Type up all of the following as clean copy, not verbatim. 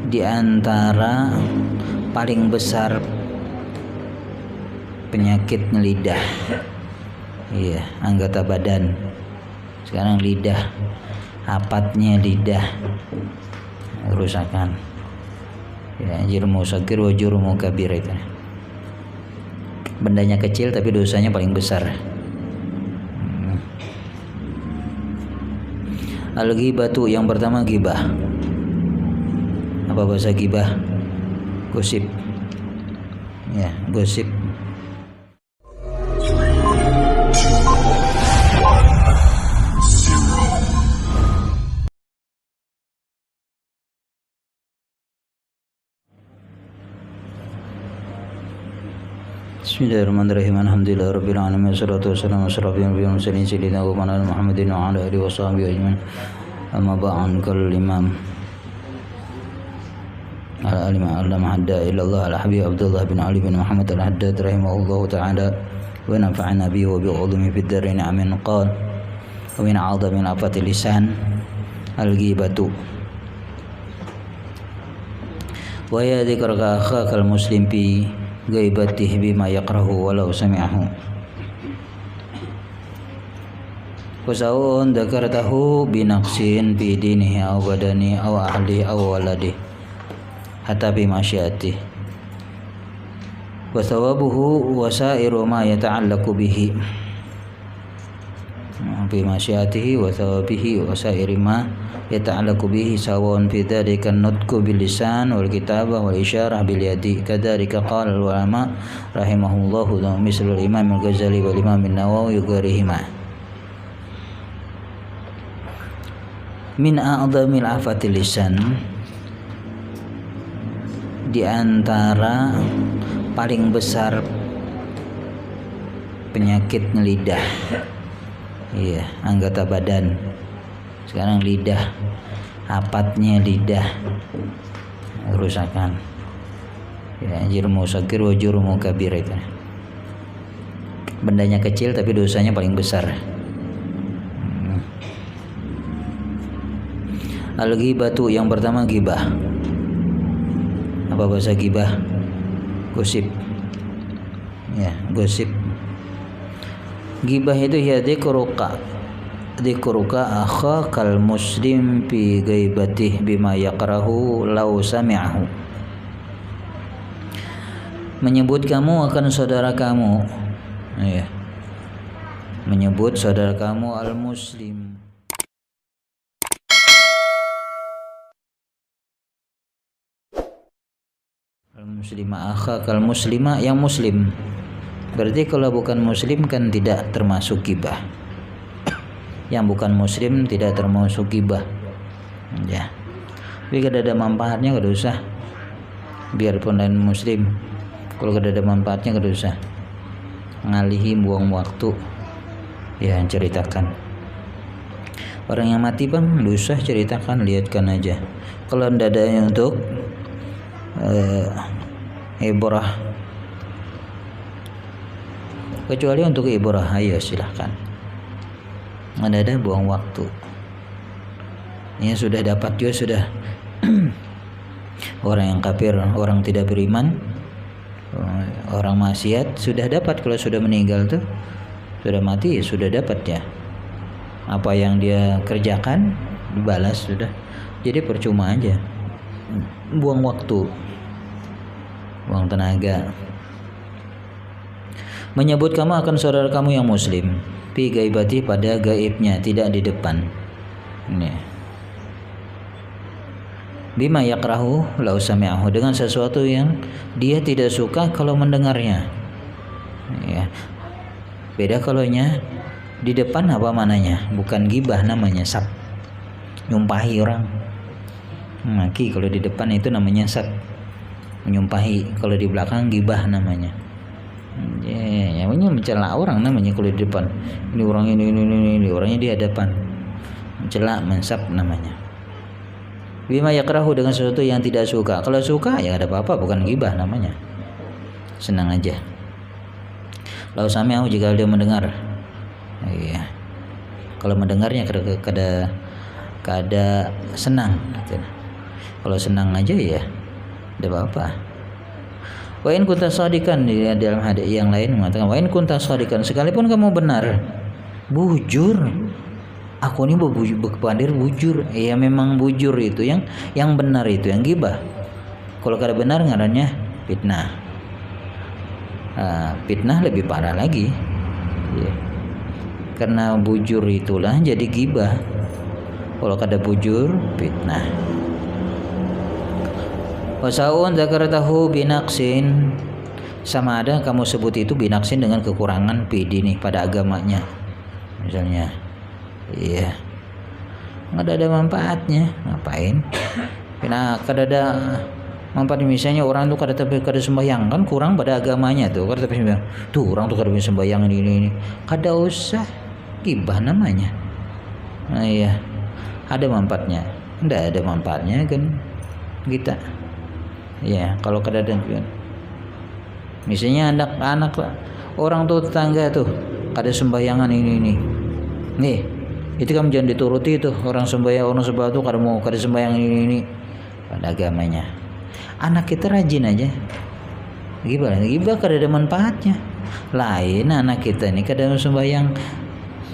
di antara paling besar penyakit lidah. Iya, anggota badan. Sekarang lidah, apatnya lidah, kerusakan. Ya, jurmu sagir wa jurmu kabir itu. Bendanya kecil tapi dosanya paling besar. Al-ghibatu, yang pertama ghibah. Apa bahasa ghibah? Gosip. Ya, gosip. Bismillahirrahmanirrahim. Alhamdulillahirabbil alamin. Wassalatu wassalamu ala asyrafil anbiya'i wal mursalin sayyidina wa maulana Muhammadin wa ala alihi washabihi ajmain. Amma ba'd. Qala imam al-alim hadda ila Allah al-habib Abdullah bin Ali bin Muhammad al-Haddad rahimahullahu ta'ala wa nafa'ana bihi wa bi ulumi fid darin amin. Qala wa min 'azami al-afati lisan al-ghibatu wa ya dzikraka akhaka al-muslim fi ghaibatihi bima yakrahu walau sami'ahu wasaun dzakartahu binaqsin fi dinihi aw badani aw ahli aw waladi hatta bi masyiati wa thawabuhu wasairu ma yata'allaqu bihi bi masyiatihi wa thawabihi wasairi ma yata'allaqu bihi sawan fi dzalika an-nutqu bil lisan wal kitabah wal isyarah bil yadi kadzalika qala al ulama rahimahullahu wa mislul imam al-Ghazali wal imam an-Nawawi ghairihima min a'dhamil afatil lisan, di antara paling besar penyakit lidah. Iya, anggota badan. Sekarang lidah, apatnya lidah, kerusakan. Ya, jurmu sagir wa jurmu kabir itu. Bendanya kecil tapi dosanya paling besar. Al-ghibatu, yang pertama ghibah. Apa bahasa ghibah? Gosip. Ya, gosip. Ghibah itu ya dzikruka akhakal muslim fi ghaibatihi bima yakrahu law sami'ahu. Menyebut kamu akan saudara kamu. Ya. Menyebut saudara kamu al-muslim. Al-muslimah akhakal muslimah, yang muslim. Berarti kalau bukan muslim kan tidak termasuk ghibah. Yang bukan muslim tidak termasuk ghibah. Ya. Tapi kalau ada manfaatnya enggak usah. Biarpun lain muslim. Kalau ada manfaatnya enggak usah. Ngalihi, buang waktu. Ya, ceritakan. Orang yang mati bang, enggak usah ceritakan, lihatkan aja. Kalau enggak ada yang untuk ibrah, kecuali untuk ibrah, ayo silahkan. Ada buang waktu. Ya sudah dapat juga sudah. Orang yang kafir, orang tidak beriman, orang maksiat sudah dapat. Kalau sudah meninggal tuh sudah mati, ya sudah dapat ya. Apa yang dia kerjakan dibalas sudah. Jadi percuma aja. Buang waktu, buang tenaga. Menyebut kamu akan saudara kamu yang muslim fi gaibati, pada gaibnya, tidak di depan. Ini bima yakrahu law sami'ahu, dengan sesuatu yang dia tidak suka kalau mendengarnya. Ya. Beda kalaunya di depan, apa mananya? Bukan gibah namanya, sab. Nyumpahi orang. Maki kalau di depan itu namanya sab, menyumpahi. Kalau di belakang gibah namanya. Ya, namanya mencela orang namanya kalau di depan. Ini orang ini orangnya di hadapan. Mencela, mensab namanya. Bima yakrahu, dengan sesuatu yang tidak suka. Kalau suka ya ada apa-apa, bukan gibah namanya. Senang aja. Lalu sami'ahu, jika dia mendengar. Iya. Kalau mendengarnya kada senang gitu. Kalau senang aja ya tidak apa-apa. Wa in kunta shadikan, di dalam hadis yang lain mengatakan wa in kunta shadikan, sekalipun kamu benar, bujur. Aku ini berpandir bujur. Ya memang bujur itu yang benar itu yang gibah. Kalau kada benar ngarannya fitnah. Fitnah lebih parah lagi. Ya. Karena bujur itulah jadi gibah. Kalau kada bujur fitnah. Wasaun zakartahu binaqsin, sama ada kamu sebut itu binaqsin dengan kekurangan pidi nih pada agamanya. Misalnya iya nggak ada manfaatnya, ngapain? Karena kada ada manfaat. Misalnya orang tuh kada sembahyang kan kurang pada agamanya tuh, kada sembahyang tuh orang tuh kada sembahyang ini kada usah gibah namanya. Nah iya ada manfaatnya, ndak ada manfaatnya kan kita. Ya, kalau kada ada misalnya anak-anak orang tuh tetangga tuh kada sembayangan ini. Nih, itu kamu jangan dituruti tuh orang sembahyang tuh kada sembahyang ini pada agamanya. Anak kita rajin aja. Gibah kada ada manfaatnya. Lain anak kita ini kada sembahyang.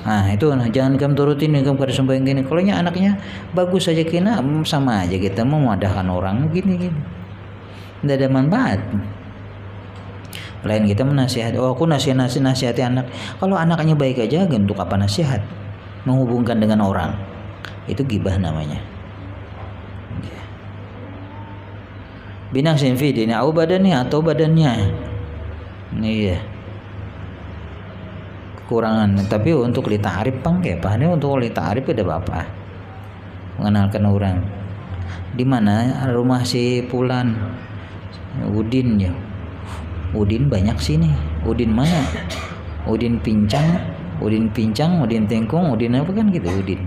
Nah, itu jangan kamu turutin kamu kada sembahyang gini. Kalau anaknya bagus aja kena sama aja kita memadahkan orang gini. Tidak ada manfaat. Lain kita menasihati, aku nasihati anak. Kalau anaknya baik aja, untuk apa nasihat? Menghubungkan dengan orang, itu gibah namanya. Binaqsin fi dini au badannya atau badannya. Iya. Kekurangan. Tapi untuk lita'arif pangke, pahane untuk lita'arif ada apa? Mengenalkan orang. Di mana rumah si Fulan? Udin ya. Udin banyak sini. Udin mana? Udin pincang, Udin tengkung, Udin apa kan gitu Udin.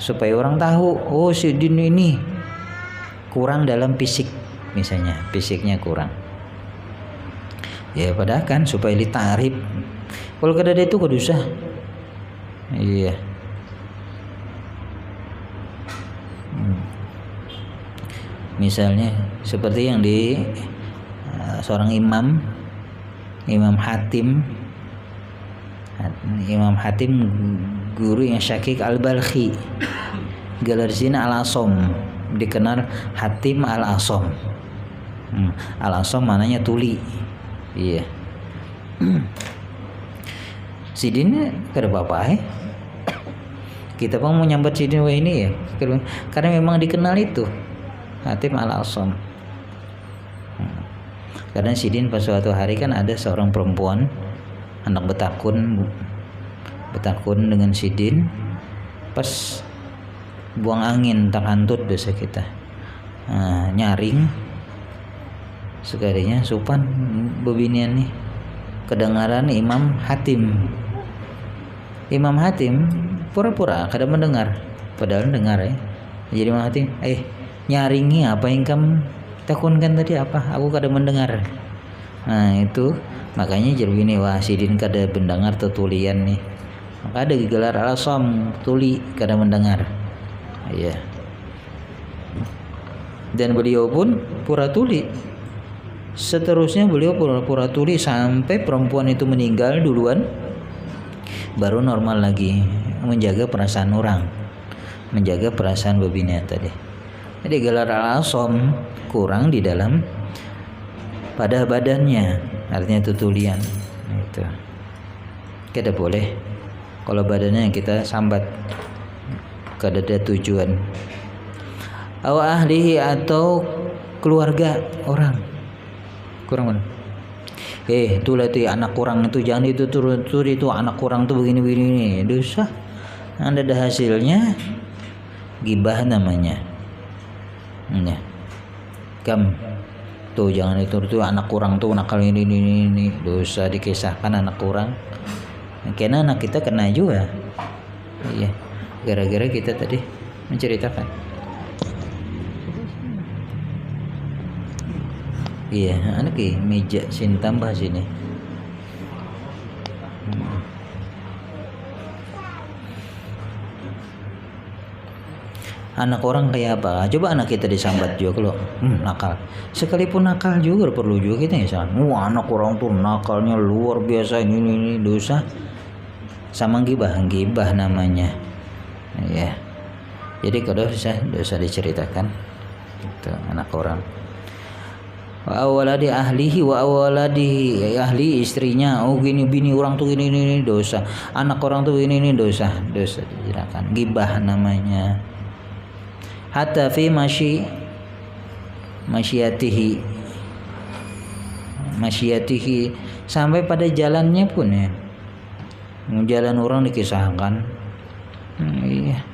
Supaya orang tahu, oh si Udin ini kurang dalam fisik misalnya, fisiknya kurang. Ya padahal kan supaya ditarif. Kalau kada ada itu kada usah. Iya. Misalnya seperti yang di seorang Imam Hatim guru yang Syakik Al-Balkhi, Galarzin Al-Asom, dikenal Hatim Al-Asom. Al-Asom mananya tuli. Iya. Sidin kada apa-apa kita pun mau nyambat sidin ini ya, karena memang dikenal itu Hatim Al-Asom. Karena sidin pas suatu hari kan ada seorang perempuan anak betakun dengan sidin, pas buang angin tak hantut biasa kita nyaring sekalinya supan bebinian nih kedengaran Imam Hatim pura-pura kada mendengar padahal dengar ya. Jadi Imam Hatim nyaringi apa yang kamu takunkan tadi apa, aku kada mendengar. Nah itu makanya jadi gini, wah sidin kada mendengar tutulian nih, maka ada gelar Al-Asom tuli kada mendengar. Iya. Dan beliau pun pura tuli. Seterusnya beliau pura tuli sampai perempuan itu meninggal duluan, baru normal lagi menjaga perasaan orang, menjaga perasaan bebinian tadi. Jadi gelar Al-Asom kurang di dalam pada badannya, artinya tutulian. Itu kita boleh kalau badannya kita sambat, kada ada tujuan. Aw ahlihi atau keluarga orang kurang mana? Itulah tuh anak kurang itu jangan itu turun itu anak kurang tuh begini dosa. Anda ada hasilnya gibah namanya. Ya. Kam tuh jangan itu tuh anak kurang tuh nakal ini dosa dikisahkan anak kurang. Karena anak kita kena juga. Iya. Gara-gara kita tadi menceritakan. Iya, anak meja sini tambah sini. Anak orang kayak apa? Coba anak kita disambat juga kalau nakal. Sekalipun nakal juga perlu juga kita ya. Wah, anak orang tuh nakalnya luar biasa, ini dosa. Sama gibah namanya. Ya. Jadi kalau dosa diceritakan itu anak orang. Wa awaladi ahlihi wa awaladi ahli istrinya. Oh gini bini orang tuh ini dosa. Anak orang tuh ini dosa diceritakan. Gibah namanya. Hatta fi masyiyatihi sampai pada jalannya pun ya. Jalan orang dikisahkan. Iya.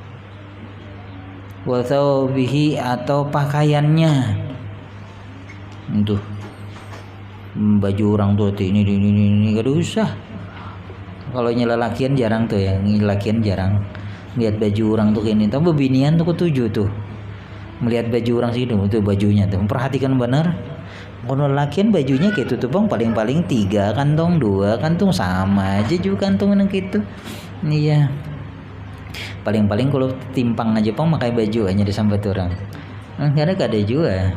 Wa thawbihi atau pakaiannya. Untuk baju orang tuh ini gak usah. Kalau nyelalakian jarang tuh ya, nyelalakian jarang. Lihat baju orang tuh ini, tapi binian tuh ketujuh tuh. Melihat baju orang situ tuh bajunya tuh, memperhatikan benar. Kalau lakian bajunya kayak tuh bang paling-paling 3 kantong 2 kantong sama aja juga kantong gitu. Iya. Paling-paling kalau timpang aja bang pakai baju hanya disambat orang. Karena gak ada juga.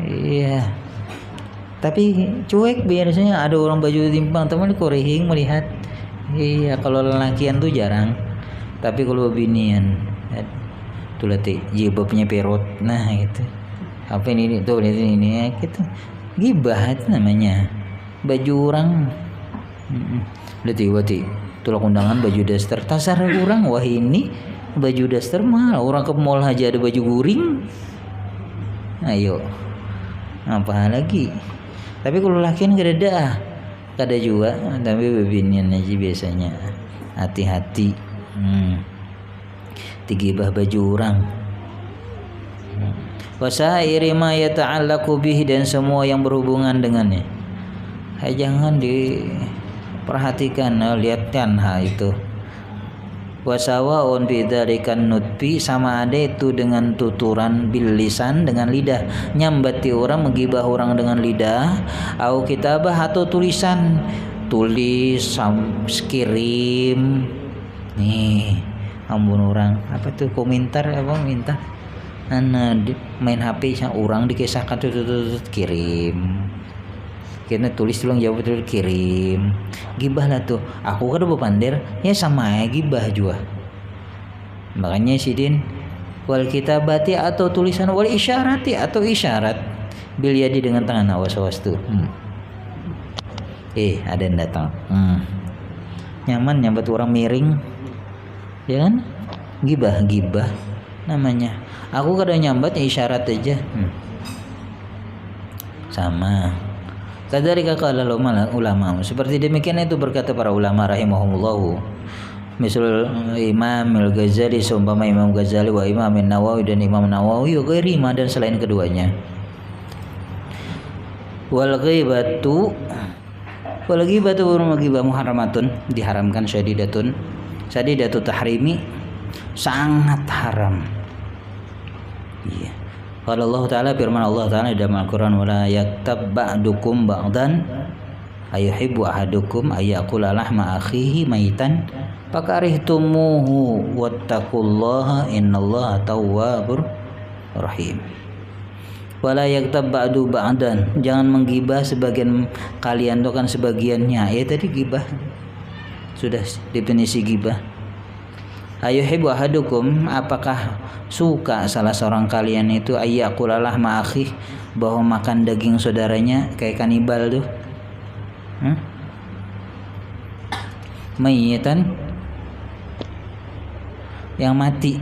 Iya. Tapi cuek biasanya ada orang baju timpang teman korehing melihat. Iya kalau lelakian tuh jarang. Tapi kalau binian tuh lihat jilbabnya perot, nah gitu. Apa ini tuh lihat ini gitu. Gibah itu namanya. Baju orang. Lihat tulang undangan baju daster. Tasar orang wah ini baju daster mah orang ke mall aja ada baju guring. Ayo. Apa lagi? Tapi kalau lakian gak ada juga. Tapi bebinian aja biasanya. Hati-hati. Tigibah baju orang. Wasairi ma yata'allaqu bihi dan semua yang berhubungan dengannya. Jangan diperhatikan, lihatkan itu. Wasawaun bidzalikan nutfi sama ada itu dengan tuturan bil lisan dengan lidah. Nyambati orang menggibah orang dengan lidah, au kitabah atau tulisan. Tulis kirim. Nih ampun orang apa tuh komentar apa minta main HP sang orang dikisahkan tuh kirim kita tulis tulang jawab tuh kirim gibah lah tuh aku kan udah pandir ya sama ya gibah juga makanya sidin wal kitabati atau tulisan wal isyarati atau isyarat bil yadi dengan tangan awas tuh ada yang datang nyaman nyambat orang miring ya kan gibah namanya aku kadang nyambat ya isyarat aja sama kadzalika qala ulama seperti demikian itu berkata para ulama rahimahumullah misal Imam Al-Ghazali seumpama Imam Ghazali wa Imam Nawawi dan Imam Nawawi wa ghairihima dan selain keduanya wal ghibatu muharramatun diharamkan syadidatun tahrimi sangat haram. Iya. Qala Allah Ta'ala firman Allah Ta'ala dalam Al-Qur'an wala yaktab ba'dukum ba'dan ayuhibbu ahadukum ayyakula lahma akhihi maitan fakarihtumuhu wattaqullaha innallaha tawwabur rahim. Wala yaktab ba'du ba'dan jangan menggibah sebagian kalian itu kan sebagiannya. Ya tadi gibah. Sudah definisi gibah. Ayuhibbu ahadukum apakah suka salah seorang kalian itu ayyakulalah ma'akhih bahwa makan daging saudaranya kayak kanibal tuh mayitan yang mati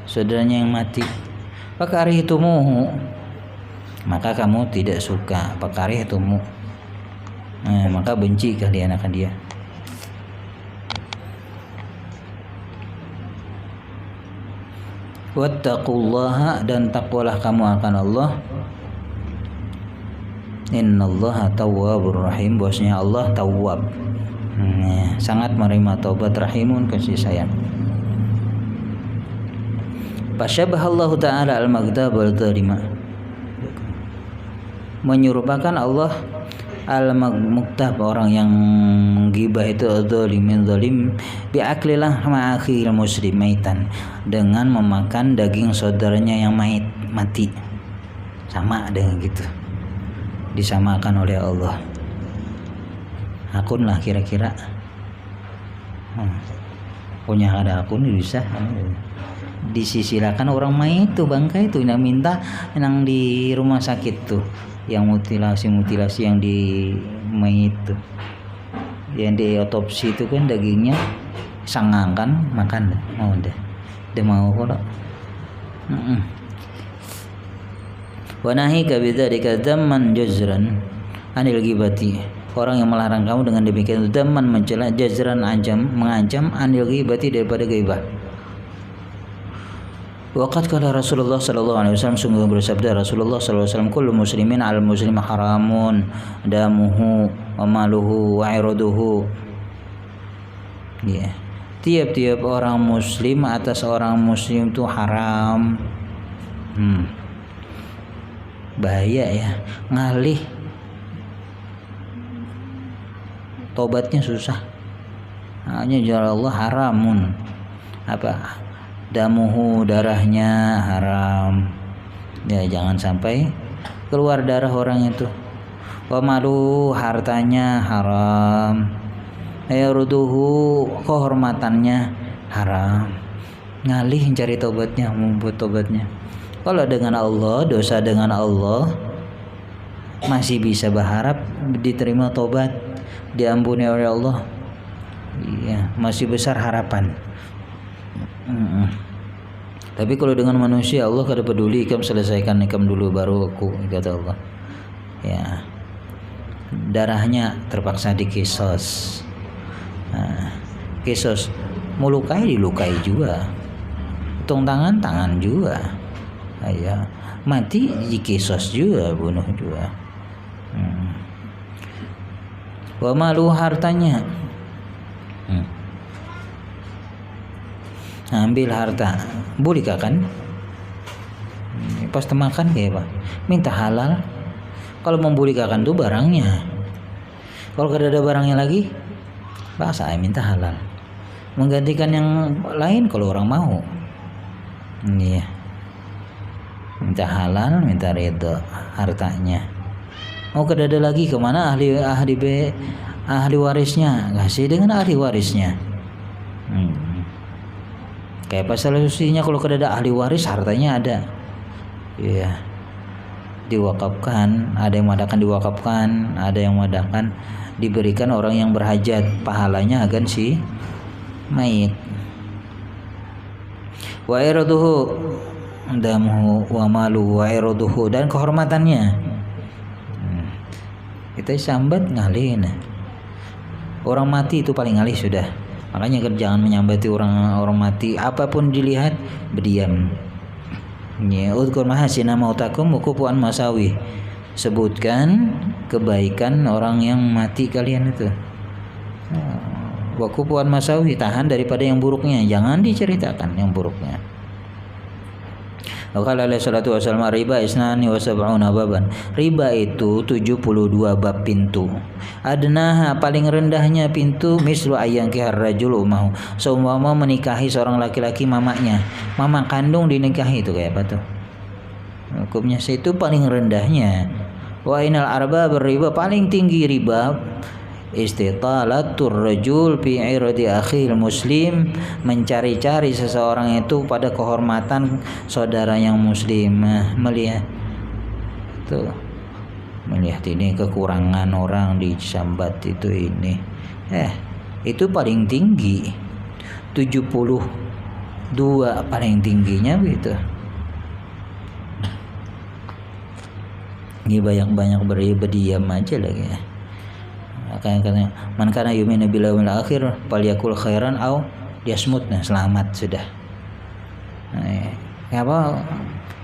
saudaranya yang mati fakarihitumuhu maka kamu tidak suka fakarihitumu maka benci kalian akan dia. Wattaqullaha dan takwalah kamu akan Allah. Innallaha tawwabur rahim. Bosnya Allah tawwab. Sangat menerima taubat rahimun kasih sayang. Fasyabahallahu ta'ala al-maghdab wal dharima. Menyerupakan Allah Al-muktab, orang yang menggibah itu zalimin zalim, biaklilah ma'akhil muslim maitan, dengan memakan daging saudaranya yang mati. Sama dengan gitu, disamakan oleh Allah. Akun lah kira-kira. Punya ada akun bisa disisilakan orang mayit tuh, bangkai itu yang minta yang di rumah sakit tuh, yang mutilasi yang di mayit tuh, yang di otopsi itu kan dagingnya sangang kan, makan deh, mau deh dia mau kalau wanahi kabidzalika dzamman jazran anil ghibati, orang yang melarang kamu dengan demikian dzamman mencela, jazran mengancam, anil ghibati daripada ghibah. Waqad kala Rasulullah sallallahu alaihi wasallam, sungguh bersabda Rasulullah sallallahu alaihi wasallam, kullu muslimin 'alal muslim haramun damuhu wa maluhu wa 'irduhu. Ya, tiap-tiap orang muslim atas orang muslim itu haram. Bahaya ya, ngalih tobatnya susah. Hanya jalan Allah haramun. Apa? Damuhu, darahnya haram. Ya, jangan sampai keluar darah orang itu. Wa malu, hartanya haram. Ayruduhu, kehormatannya haram. Ngalih cari tobatnya, membuat tobatnya. Kalau dengan Allah, dosa dengan Allah, masih bisa berharap diterima tobat, diampuni oleh Allah. Iya, masih besar harapan. Tapi kalau dengan manusia, Allah kada peduli, ikam selesaikan ikam dulu baru aku, kata Allah. Ya, darahnya terpaksa dikisos. Kisos, melukai dilukai juga, potong tangan juga. Ya, mati dikisos juga, bunuh juga. Wa malu, hartanya. Ambil harta, boleh kan? Pas temakan kayak apa? Minta halal. Kalau membolehkan tuh barangnya. Kalau ada barangnya lagi, bahasa minta halal. Menggantikan yang lain kalau orang mau. Iya. Minta halal, minta ridho hartanya. Mau kada ada lagi, kemana ahli warisnya? Kasih dengan ahli warisnya. Kayak pasal solusinya, kalau kada ada ahli waris, hartanya ada. Iya. Diwakafkan, ada yang mengadakan diwakafkan, ada yang mengadakan diberikan orang yang berhajat, pahalanya akan si mayit. Wa iraduhu damuhu wa malu wa iraduhu, dan kehormatannya. Kita sambat ngalih. Orang mati itu paling ngalih sudah. Makanya jangan menyambati orang mati, apapun dilihat berdiam. Ya, udkur mahasina mautakum wa kufuan masawi. Sebutkan kebaikan orang yang mati kalian itu. Wa kufuan masawi, tahan daripada yang buruknya, jangan diceritakan yang buruknya. Qala alaihi salatu wasallam, riba isnani wa sab'una baban. Riba itu 72 bab pintu. Adnaha, paling rendahnya pintu, mislu ayyangkihar rajul ummahu, seumpama menikahi seorang laki-laki mamanya. Mama kandung dinikahi, itu kayak apa tuh? Hukumnya itu paling rendahnya. Wa inal arba berriba, paling tinggi riba, istitalatur rajul fi irdi akhil muslim, mencari-cari seseorang itu pada kehormatan saudara yang muslim. Melihat tuh, melihat ini kekurangan orang disambat itu ini. Itu paling tinggi 72 paling tingginya begitu. Ini banyak-banyak berdiam aja lagi ya. Katanya man kana yu'minu billahi wal akhir falyakul khairan aw yasmut. Nah, selamat sudah. Apa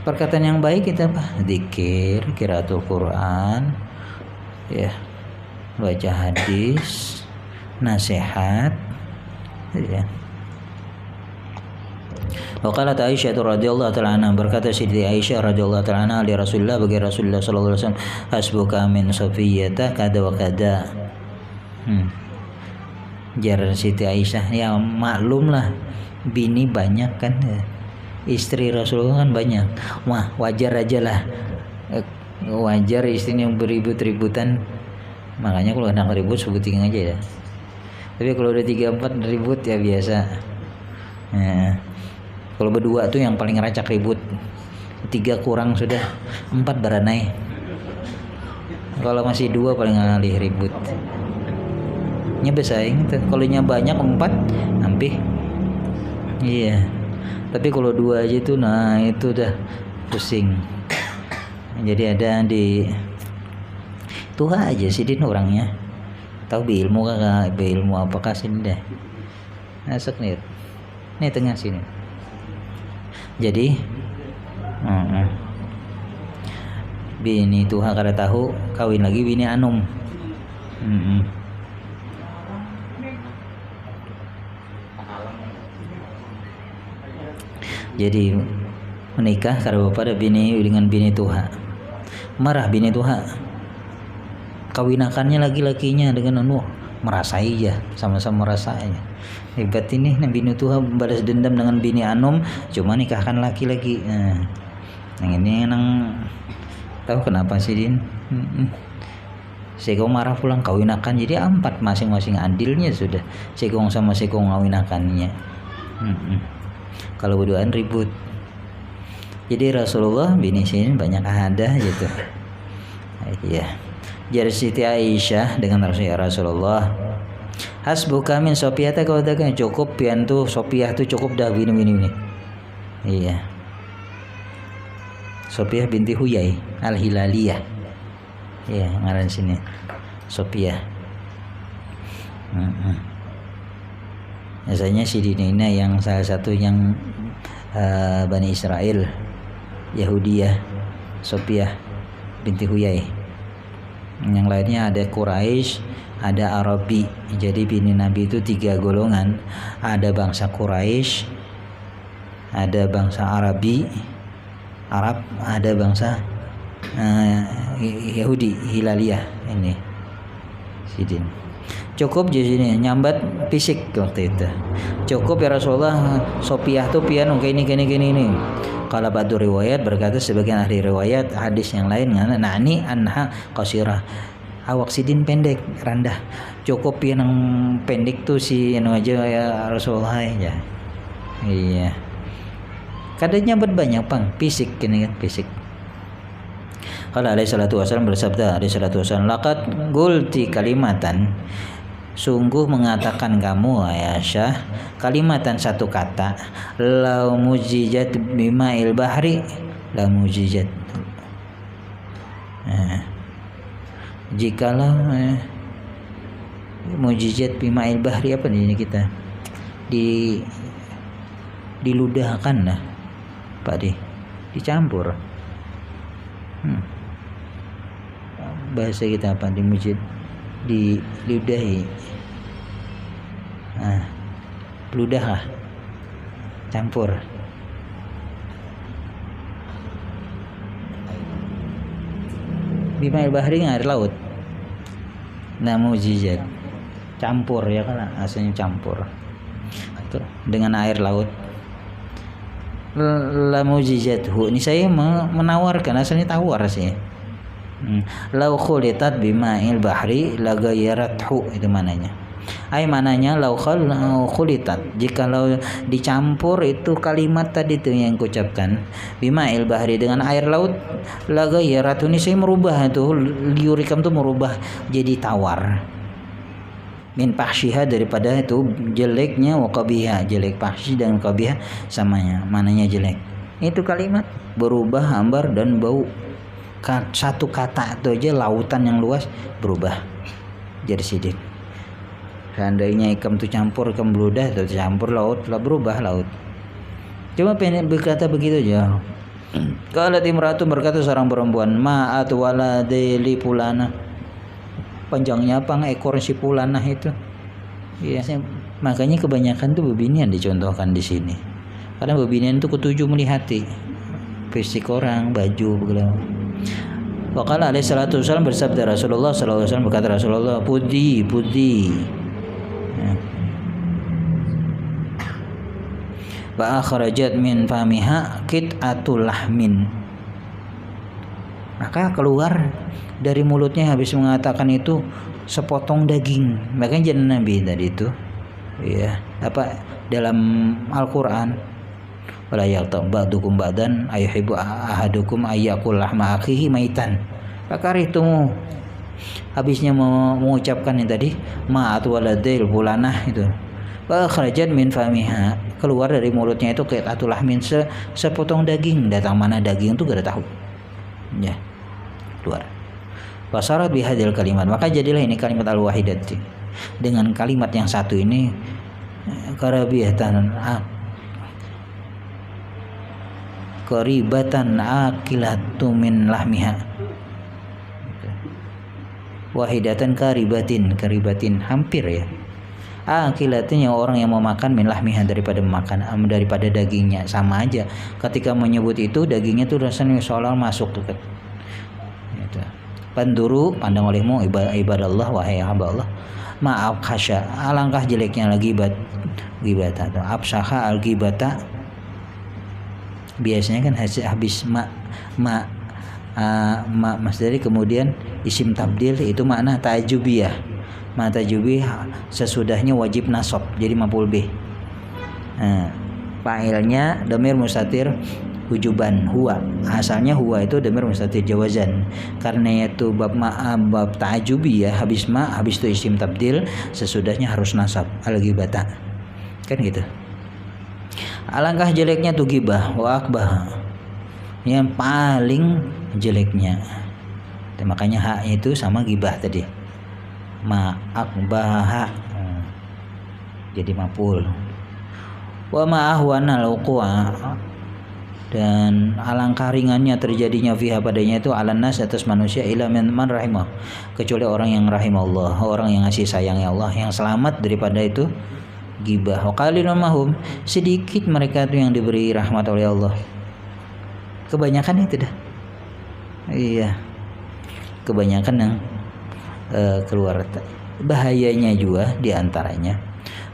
perkataan yang baik kita apa? Zikir, qiraatul Quran, ya, baca hadis, nasihat, ya. Waqalat Aisyah radhiyallahu taala anha, berkata Siti Aisyah radhiyallahu taala anha li Rasulullah, bagi Rasulullah sallallahu alaihi wasallam, hasbuka min Safiyyah kada wa kada. Jar Siti Aisyah, ya maklum lah bini banyak kan, istri Rasulullah kan banyak, wah wajar aja lah, wajar istrinya beribut-ributan. Makanya kalau hendak ribut sebutin aja ya. Tapi kalau udah 3-4 ribut ya biasa. Kalau berdua tuh yang paling racak ribut, 3 kurang sudah, 4 beranai. Kalau masih 2 paling ngalih ribut. Nya bersaing tuh. Kalau nya banyak 4 hampir. Iya. Tapi kalau 2 aja tuh, nah itu udah pusing. Jadi ada di Tuha aja sih din orangnya. Tahu beilmu kagak? Beilmu apakah sini dah? Masuk nih. Nih tengah sini. Jadi bini Tuha kada tahu, kawin lagi bini Anum. Jadi menikah karena pada bini dengan bini Tuha. Marah bini Tuha. Kawinakannya laki-lakinya dengan merasai ya, sama-sama merasainya. Hebat ini bini Tuha balas dendam dengan bini Anum, cuma nikahkan laki-laki. Yang ini nang tahu kenapa sih din? Sekong marah pulang kawinakan jadi 4 masing-masing adilnya sudah. Sekong sama sekong kawinakannya. Kalau berduaan ribut. Jadi Rasulullah bini sini banyak ada gitu. Iya. Jadi Siti Aisyah dengan Rasulullah, hasbuka min Sofiyah, kau katakan cukup pian tuh Sofiyah tuh cukup dah ini. Iya. Sofiyah binti Huyai Al-Hilaliyah. Iya, ngaran sini. Sofiyah. Biasanya si Dinina yang salah satu yang Bani Israel Yahudiyah, Sofiyah binti Huyai. Yang lainnya ada Quraisy, ada Arabi. Jadi bini Nabi itu 3 golongan. Ada bangsa Quraisy, ada bangsa Arab, ada bangsa Yahudi Hilaliyah ini. Sidin. Cukup di sini nyambat fisik waktu itu. Cukup ya Rasulullah, Sofiyah tuh pian gini. Kalau batu riwayat berkata sebagian ahli riwayat hadis yang lain nani anha qasirah, awak sidin pendek rendah. Cukup yang pendek tuh si anu aja ya Rasulullah ya. Iya. Kadangnya banyak pang fisik ini kan fisik. Kalau alaihi salatu wasallam bersabda, alaihi salatu wasallam, laqad qulti kalimatan, sungguh mengatakan kamu Aisyah kalimatan satu kata, la mujizat bima'il bahri, la mujizat. Jikalau mujizat bima'il bahri apa ini kita diludahkan lah Pak di dicampur. Bahasa kita apa di mujid diludahi. Ludah lah, campur. Bima'il bahri air laut. Nah mujizat campur ya kan, asalnya campur dengan air laut. La mujizathu, ini saya menawarkan, asalnya tawar sih. Lau khulitat bima'il bahri la gayyarathu, itu mananya. Mananya lau khulitat, jikalau dicampur itu kalimat tadi tuh yang kucapkan bima'il bahri dengan air laut, la gayyarathu, ini saya merubah itu liurikam tuh merubah jadi tawar. Min fahsyiha, daripada itu jeleknya, wa qabiha, jelek fahsy dan qabiha samanya, mananya jelek. Itu kalimat berubah hambar dan bau. Satu kata itu aja lautan yang luas berubah jadi sidik. Seandainya ikam tu campur, ikam beludah atau campur laut, lah berubah laut. Cuma pengen berkata begitu aja. Kalau timratu berkata seorang perempuan, ma'at waladi li pulana, panjangnya apa ekor si pulanah itu. Iya, makanya kebanyakan tuh beginian dicontohkan di sini. Karena babinian itu ketujuh melihati fisik orang, baju begitu. Waqala alaihi salatu wasallam, bersabda Rasulullah sallallahu alaihi wasallam, berkata Rasulullah, pudi wa akhrajat min famiha qit'atul lahmin, maka keluar dari mulutnya habis mengatakan itu sepotong daging. Makanya jangan Nabi tadi itu ya apa dalam Al-Qur'an, wala yaqta ba'dukum ba'dan ayuhibbu ahadukum ayyakul lahma akhihi maitan fakarihtumu. Habisnya mengucapkan yang tadi ma'at waladil bulanah itu, wa kharajat min famiha, keluar dari mulutnya itu qit'atul lahmin, sepotong daging. Datang mana daging itu gak ada tahu ya, keluar. Wasarat bihadil kalimat, maka jadilah ini kalimat al-wahidat. Dengan kalimat yang satu ini qaribatan akilatu min lahmiha, wahidatan karibatin hampir ya, akilatin yang orang yang mau makan min lahmiha daripada dagingnya. Sama aja ketika menyebut itu dagingnya tuh rasanya seolah masuk tuh kan. Panduru, pandang olehmu ibadallah, wahai hamba Allah, maaf khasya, alangkah jeleknya lagi gibat atau absaha al gibata. Biasanya kan habis mas dari kemudian isim tabdil itu makna ta'jubiyah. Makna ta'jubiyah sesudahnya wajib nasab jadi maf'ul bih. Fa'ilnya dhamir mustatir wujuban huwa, asalnya huwa itu dhamir mustatir jawazan. Karena itu bab ta'jubi ya, habis itu isim tabdil, sesudahnya harus nasab al-ghibata kan gitu. Alangkah jeleknya tuh gibah wa akbah, yang paling jeleknya. Makanya haknya itu sama gibah tadi, ma akbaha jadi maf'ul. Wa ma ahwana al-wuqa', dan alangkah ringannya terjadinya fiha padanya itu alan nas, atas manusia, ila man rahimah, kecuali orang yang rahimahullah, orang yang ngasih sayangnya Allah, yang selamat daripada itu gibah. Wa qalilun mahum, sedikit mereka itu yang diberi rahmat oleh Allah. Kebanyakan itu dah. Iya. Kebanyakan yang keluar. Bahayanya juga diantaranya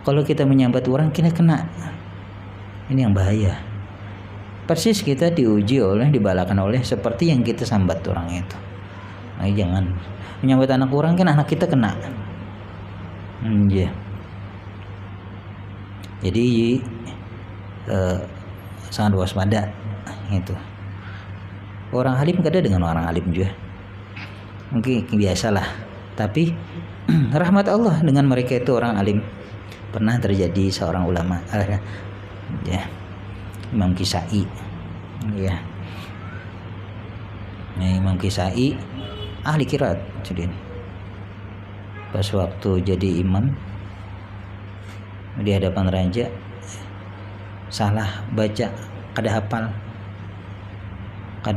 kalau kita menyambat orang kita kena. Ini yang bahaya. Persis kita diuji dibalakan oleh seperti yang kita sambat orang itu. Nah, jangan menyambat anak orang, kan anak kita kena. Jadi sangat waspada itu. Orang alim kada dengan orang alim juga, mungkin biasalah. Tapi rahmat Allah dengan mereka itu orang alim. Pernah terjadi seorang ulama, ya, Imam Kisai, ya. Nah, Imam Kisai ahli qiraat, jadi pas waktu jadi imam di hadapan raja salah baca, kada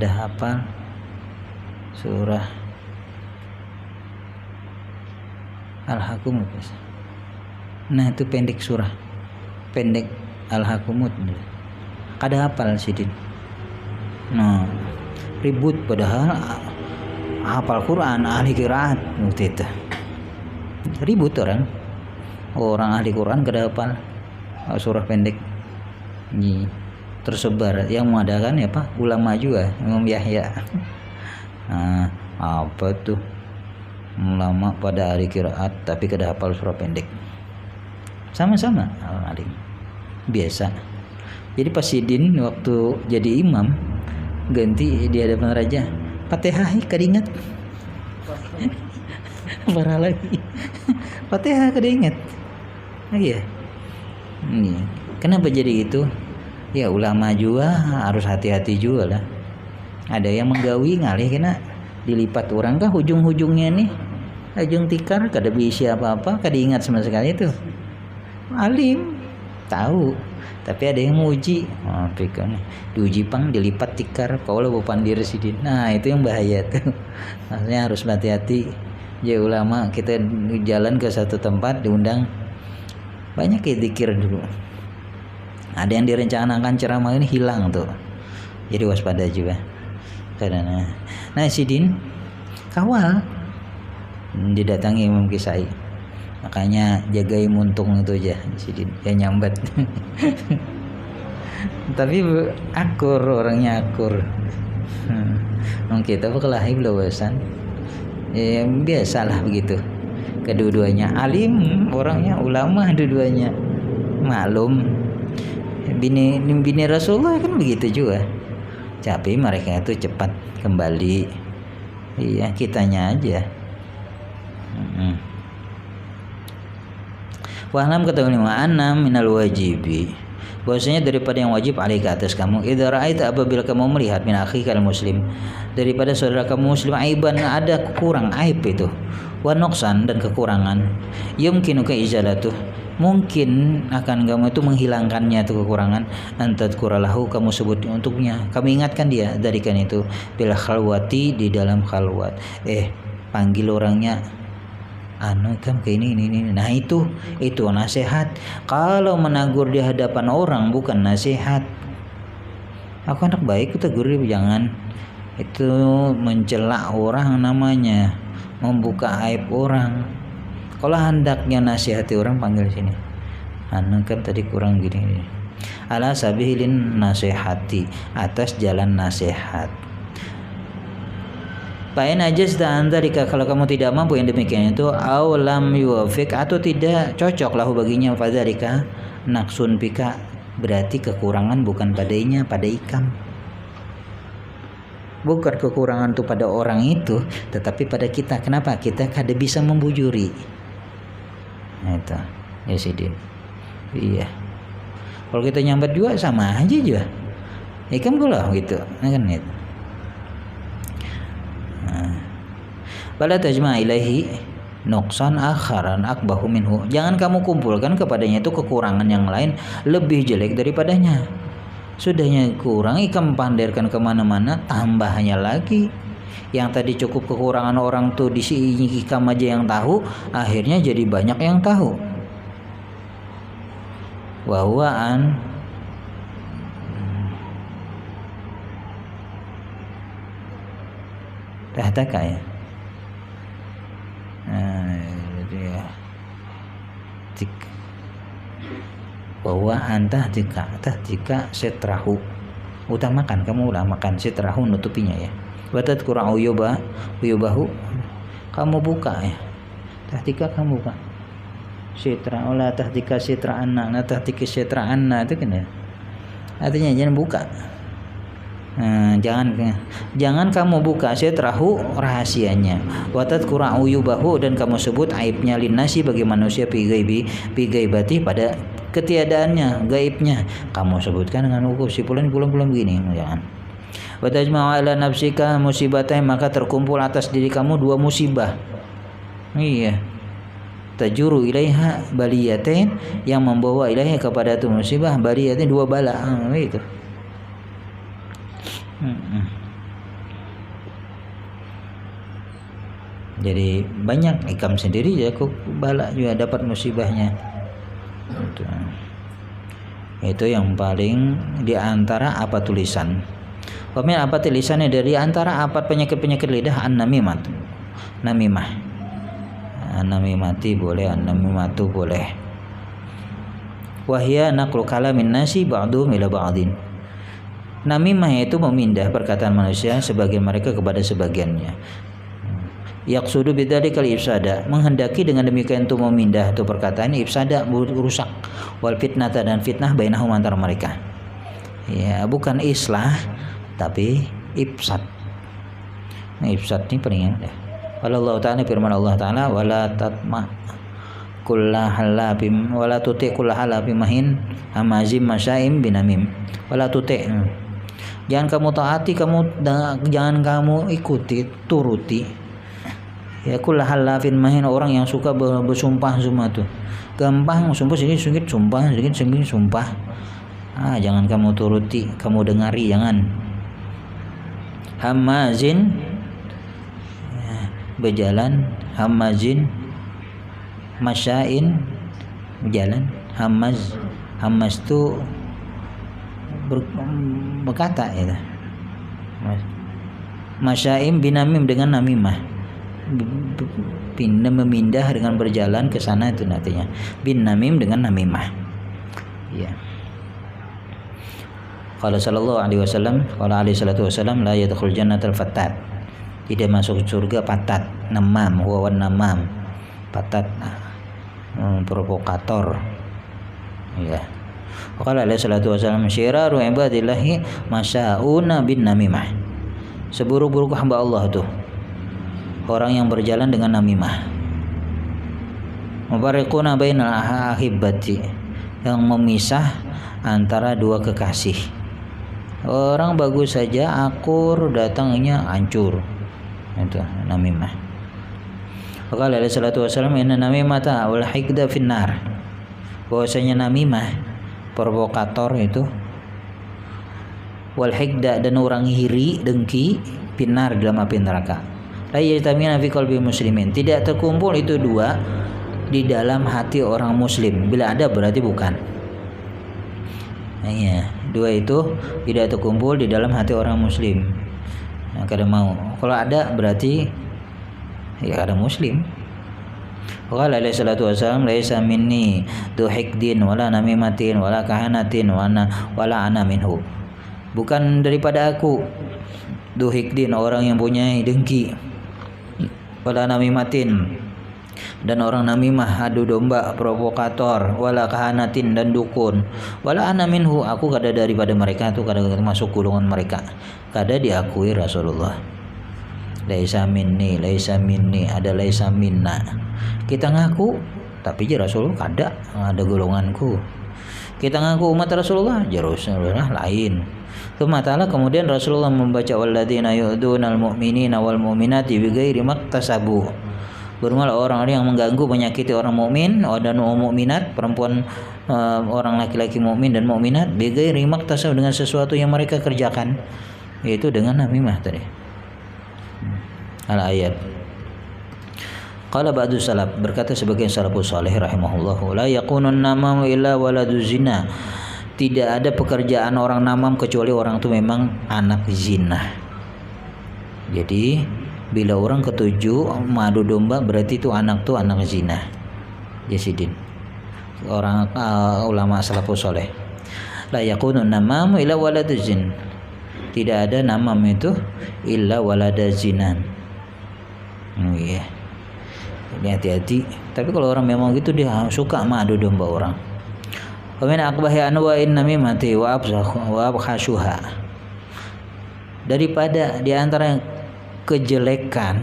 hafal surah Al-Hakumut. Nah itu pendek, surah pendek Al-Hakumut, kada hafal sidin. Nah ribut, padahal hafal Quran, ahli qiraat waktu itu. Ribut orang ahli Quran kada hafal surah pendek. Ini tersebar, yang mengadakan ya Pak ulama juga, Imam Yahya. Nah, apa tuh ulama pada ahli qiraat tapi kada hafal surah pendek. Sama-sama alim biasa. Jadi pas sidin waktu jadi imam ganti di hadapan raja, Fatihah kada ingat. Parah lagi. Fatihah kada ingat. Iya. Ini kenapa jadi gitu? Ya ulama juga harus hati-hati juga lah. Ada yang menggawi ngalih kena dilipat orang kah ujung-ujungnya nih, ujung tikar kada bisa apa-apa, kada ingat sama sekali itu. Alim tahu, tapi ada yang muji, pikir diuji pang dilipat tikar, kalau bukan diri sidin. Nah itu yang bahaya tuh. Maksudnya harus hati-hati. Ya ulama kita jalan ke satu tempat diundang, banyak ya zikir dulu. Ada yang direncanakan ceramah ini hilang tuh. Jadi waspada juga. Karena nah Sidin kawal didatangi Imam Kisai. Makanya jagai muntung itu aja Sidin, ya nyambat. Tapi akur, orangnya akur. Kita berkelahi belawasan. Ya biasalah begitu. Kedua-duanya alim, orangnya ulama dua-duanya. Maklum. Bini Rasulullah kan begitu juga. Tapi mereka itu cepat kembali. Iya, kitanya aja. Wahlam ketahui anna minal wajibi, bahwasanya daripada yang wajib alaika atas kamu, idza ra'aita apabila kamu melihat min akhikal muslim, daripada saudara kamu muslim aiban, ada kurang aib itu, wa nuqsan dan kekurangan, yumkinuka izalatuh, mungkin akan kamu itu menghilangkannya itu kekurangan, antadkuralahu, kamu sebut untuknya, kamu ingatkan dia dari kan itu bil khalwati, di dalam khalwat. Panggil orangnya kan kayak ini. Nah itu nasihat. Kalau menegur di hadapan orang bukan nasihat. Aku anak baik, kita tegur, jangan. Itu mencela orang namanya, membuka aib orang. Kalau hendaknya nasihati orang, panggil sini. Kan tadi kurang gini. Ala sabilin nasihati, atas jalan nasihat. Pain aja antarika, kalau kamu tidak mampu yang demikian itu, aw lam yuwafik, atau tidak cocok lahu baginya, fadzalika naqsun bika, berarti kekurangan bukan padanya, pada ikam. Bukan kekurangan itu pada orang itu, tetapi pada kita. Kenapa? Kita kada bisa membujuri. Nah itu ya Sidin. Iya. Kalau kita nyambat juga sama aja juga. Ikam pula gitu. Nah kan itu. Bala tajma ilaihi nuqsan akharan akbahu minhu, jangan kamu kumpulkan kepadanya itu kekurangan yang lain lebih jelek daripadanya. Sudahnya kurang, ikam pandirkan kemana-mana, tambahnya lagi. Yang tadi cukup kekurangan orang tuh di si ikam aja yang tahu, akhirnya jadi banyak yang tahu. Wahwaan tahtaka ya. Bahwa anta jika setrahu, utamakan, kamu utamakan setrahu, nutupinya ya. Batat kurang uyubahu, kamu buka ya. Tahtika kamu buka. Setra olah tahtika setra anak, nah tahtika setra anak itu kan ya. Artinya jangan buka. Jangan kamu buka setrahu, rahasianya. Watat kurang uyubahu, dan kamu sebut aibnya linnasi bagi manusia, gaibati pada ketiadaannya, gaibnya kamu sebutkan dengan hukum si pulang begini, jangan. Watajma'u ala nafsika musibatain, maka terkumpul atas diri kamu dua musibah. Iya. Tajuru ilaiha baliyatain, yang membawa ilaiha kepada itu musibah, baliyatain dua bala. Itu. Jadi banyak ikam sendiri ya kok bala juga dapat musibahnya. Itu yang paling diantara apa tulisan. Pemain apa tulisannya, dari antara apa penyakit lidah, an-namimah. An-namimati boleh, an-namimatu boleh. Wahya naqlu kalamin nasi ba'du ila ba'din. Namimah itu memindah perkataan manusia sebagian mereka kepada sebagiannya. Yaqsudu bidzalikal ifsada, menghendaki dengan demikian itu memindah itu perkataan, ifsada rusak, wal fitnata, dan fitnah bainahum antara mereka. Ya, bukan islah tapi ifsad. Nah, ifsad ini paling ya. Allah Ta'ala, firman Allah Ta'ala, wala tatma kullahalabim wala tuti kullahalabim mahin hamazim masyaim binamim. Wala tuti, jangan kamu taati, jangan kamu ikuti, turuti. Ya kullahalafin mahin, orang yang suka bersumpah semua tuh. Gampang sumpah sedikit sumpah, sedikit sumpah. Jangan kamu turuti, kamu dengari, jangan. Hamazin, berjalan, hamazin, masyain, berjalan, hamaz tu berkata ya. Masyaim binamim dengan namimah. Memindah dengan berjalan ke sana itu nantinya. Bin namim dengan namimah. Ya. Qala sallallahu alaihi wasallam, qala alaihi salatu wasallam, la yadkhul jannatal fattat. Tidak masuk surga patat, namam, huwa wan namam. Patat provokator. Ya. Qala alaihi salatu wasallam, syiraru ibadillahi masyauna bin namimah. Seburuk-buruk hamba Allah tuh orang yang berjalan dengan namimah. Mubariquna bainal ahibbati, yang memisah antara dua kekasih. Orang bagus saja akur, datangnya hancur. Itu namimah. Qala alaihi salatu wasallam, inna namimata wal hikda finnar. Bahwasanya namimah, provokator itu, wal hikda dan orang iri, dengki, finnar dalam api neraka. La yajtamina fi qalbi muslimin. Tidak terkumpul itu dua di dalam hati orang muslim. Bila ada berarti bukan. Ya, dua itu tidak terkumpul di dalam hati orang muslim. Nah, kada mau. Kalau ada berarti ya kada muslim. Qala alaihi salatu wasallam, laisa minni du hikdin wala namimatin wala kahanatin wala ana minhu. Bukan daripada aku du hikdin, orang yang punya dengki, wala namimatin, dan orang namimah, adu domba, provokator, wala kahanatin, dan dukun, wala ana minhu, aku kada daripada mereka, itu kada masuk golongan mereka, kada diakui Rasulullah. Laisa minni, ada laisa minna. Kita ngaku, tapi Rasulullah kada ada golonganku. Kita ngaku umat Rasulullah, Rasulullah lain. Kemudian Rasulullah membaca walladzina yu'dunal mu'minina wal mu'minati bighairi maktasabu. Bermula orang-orang yang mengganggu, menyakiti orang mukmin dan mukminat, perempuan, orang laki-laki mukmin dan mukminat, bighairi maktasabu, dengan sesuatu yang mereka kerjakan, yaitu dengan namimah tadi. Al-ayat. Qala ba'du salaf, berkata sebagian salafus saleh rahimahullahu, la yakunun namamu illa waladu zina. Tidak ada pekerjaan orang namam kecuali orang itu memang anak zina. Jadi bila orang ketujuh madu domba berarti itu anak zina. Jasidin. Orang ulama salafus saleh. La yakunun namamu illa waladu zin. Tidak ada namam itu illa walada zinan. Iya. Ini hati-hati. Tapi kalau orang memang gitu dia suka madu domba orang. Wa min aqbahi anwa'in namimati wa abkhashuha. Daripada di antara kejelekan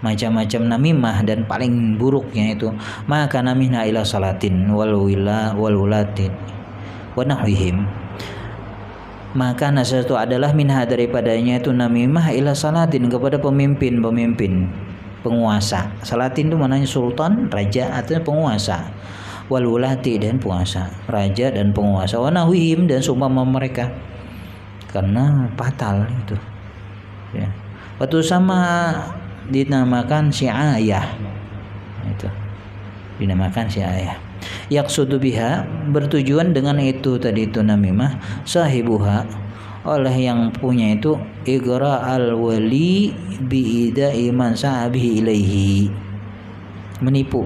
macam-macam namimah dan paling buruknya itu, maka namina ila salatin wal wulatin wa nahwihim. Maka nasatu adalah minha, daripadanya itu namimah ila salatin, kepada pemimpin penguasa. Salatin itu maknanya sultan, raja atau penguasa. Wal wulati, dan penguasa, raja dan penguasa. Wa nahwihim, dan seumpama mereka, karena fatal itu. Ya. Waktu sama dinamakan syi'ayah. Itu dinamakan syi'ayah. Yaqsudu biha, bertujuan dengan itu tadi itu namimah, sahibuha, oleh yang punya itu, igra al-wali bi'ida iman sa'abihi ilaihi, menipu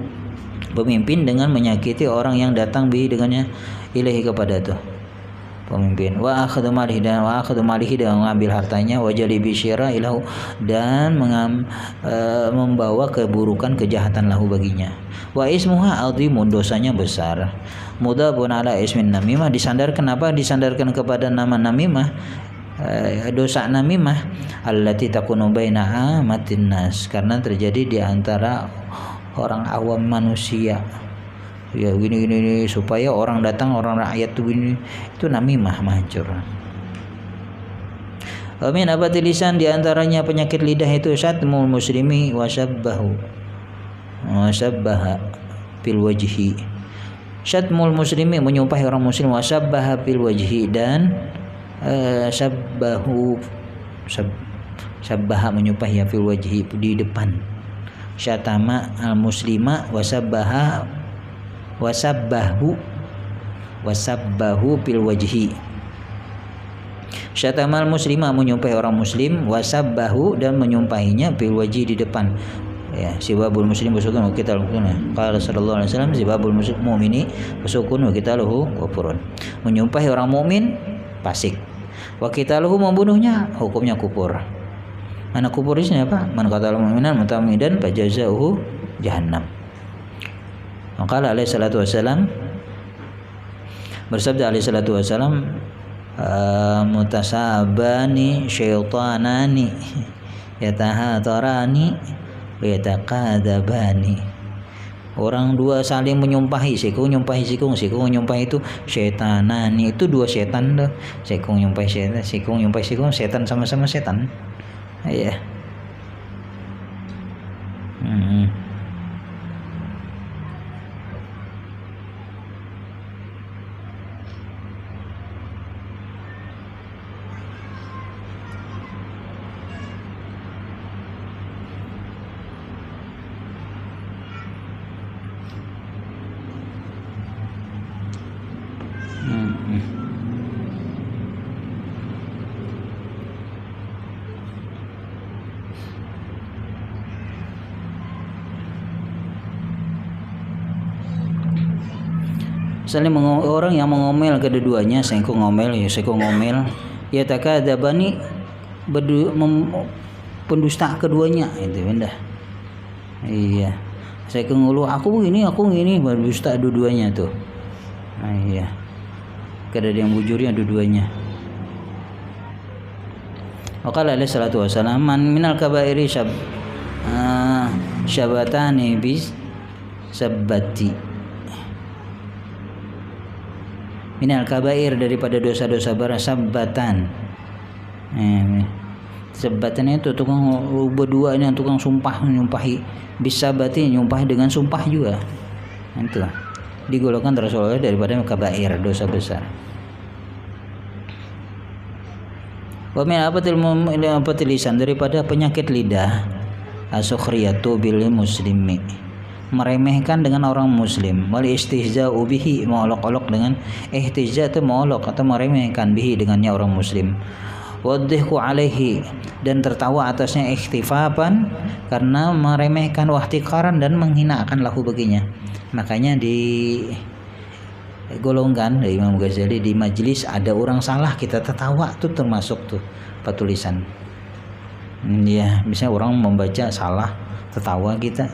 pemimpin dengan menyakiti orang yang datang dengannya ilaihi, kepada itu pemimpin. Wa akhadhu malihi, dan mengambil hartanya, wa jalibi syira ilahu, dan membawa keburukan, kejahatan lahu baginya. Wa ismuha azimun, dosanya besar. Mudhabun ala ismin namimah, disandarkan apa? Disandarkan kepada nama namimah, dosa namimah, allati takunu baina amatin nas, karena terjadi di antara orang awam manusia. Ya gini supaya orang datang, orang rakyat tuh gini, itu namimah, mancur. Amin abati lisan, di antaranya penyakit lidah itu syatmul muslimi wa syabbaha fil wajhi. Syatmul muslimi, menyumpahi orang muslim, wa syabbaha fil wajhi, dan syabbaha menyumpahi fil wajhi, di depan. Syatama al muslima wa wasabbahu fil wajhi, Syatamal muslima, menyumpahi orang muslim, wasabbahu, dan menyumpahinya bil wajhi, di depan. Ya, sibabul muslim busukun wa qitaluhu. Qala sallallahu alaihi wasallam, sibabul mu'mini busukun wa qitaluhu kufurun. Menyumpahi orang mukmin fasik. Wa qitaluhu, membunuhnya hukumnya kufur. Mana kufur ini apa? Man qatala mu'minan muta'ammidan fajazaohu jahannam. Maka alaihi salatu wasalam, bersabda alaihi salatu wasalam, mutasabani syaitanani yatahatarani yataqadabani. Orang dua saling menyumpahi, sikung nyumpahi sikung, sikung nyumpahi itu syaitanani, itu dua setan tuh. Sikung nyumpahi setan, sikung nyumpahi sikung, setan sama-sama setan. Iya. Misalnya orang yang mengomel kedua-duanya, sengku ngomel, ya takadzabani, pendusta keduanya, itu benda. Iya. Saya ngeluh, aku begini, berdusta dua-duanya tuh. Nah, iya. Kada ada yang bujurnya dua-duanya. Waqala alaihi salatu wasallam, man minal kabairi syabatani bis sabbati. Minal kabair, daripada dosa-dosa besar, sabbatan. Sabbatan itu tukang berdua, ini tukang sumpah, nyumpahi. Bisa bati, nyumpahi dengan sumpah juga. Itu digolongkan Rasulullah daripada kabair, dosa besar. Wa min apatil lisan, daripada penyakit lidah, asukhriyatu bil muslimi, meremehkan dengan orang muslim, wal istihza'u bihi, mengolok-olok dengan ihtizza, itu mengolok atau meremehkan bihi, dengannya orang muslim, wadhihku alaihi, dan tertawa atasnya, ikhtifafan, karena meremehkan, wahtiqaran, dan menghinakan lahu baginya. Makanya digolongkan dari Imam Ghazali, di majlis ada orang salah kita tertawa, itu termasuk tuh patulisan. Ya, bisa orang membaca salah tertawa kita.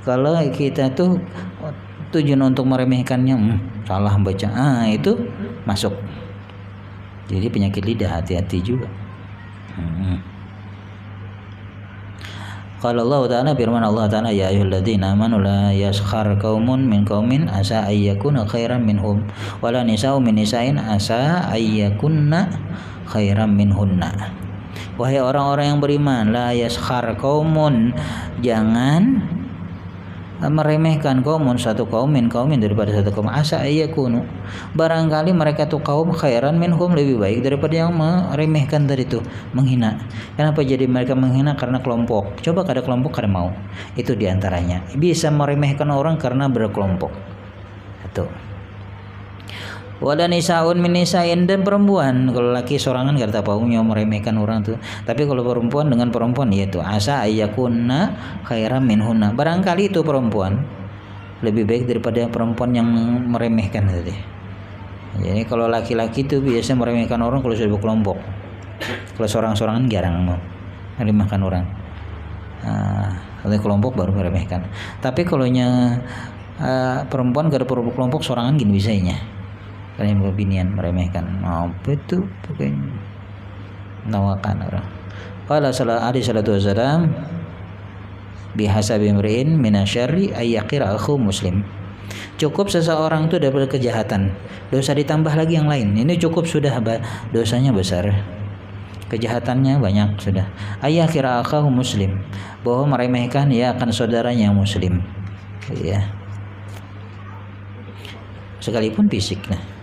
Kalau kita tuh tujuan untuk meremehkannya, salah baca, itu masuk. Jadi penyakit lidah, hati-hati juga. Qala Allah Ta'ala, firman Allah Ta'ala, ya ayyuhalladzina amanu la yaskhar qaumun min qaumin asa ayyakuna khairan minhum wala nisa'u min nisa'in asa ayyakunna khairan minhunna. Wahai orang-orang yang beriman, la yaskhar qaumun, jangan meremehkan kaumun, satu kaumin daripada satu kaum, asa ayyakunu, barangkali mereka tuh kaum khairan minhum, lebih baik daripada yang meremehkan tadi itu, menghina. Kenapa jadi mereka menghina? Karena kelompok. Coba kada kelompok kada mau. Itu diantaranya. Bisa meremehkan orang karena berkelompok. Itu. Wala nisaun min nisain, dan perempuan, kalau laki sorangan kada paunya meremehkan orang tuh. Tapi kalau perempuan dengan perempuan, yaitu asa ayyakunna khairan minhunna, barangkali itu perempuan lebih baik daripada perempuan yang meremehkan tadi. Jadi kalau laki-laki itu biasa meremehkan orang kalau sudah berkelompok. Kalau sorang-sorangan jarang mau meremehkan orang. Kalau kelompok baru meremehkan. Tapi kalau perempuan kada perlu kelompok, sorangan gini bisanya. Karena yang berbinian meremehkan, apa itu pokoknya nawakan orang. Qala alaihi salatu wasalam, bihasabi imri'in minasyarri ayyaqira akhu muslim. Cukup seseorang itu daripada kejahatan, dosa ditambah lagi yang lain. Ini cukup sudah, dosanya besar, kejahatannya banyak sudah. Ayyaqira akhu muslim, bahwa meremehkan ya akan saudaranya yang muslim. Ya. Sekalipun fisik, nah.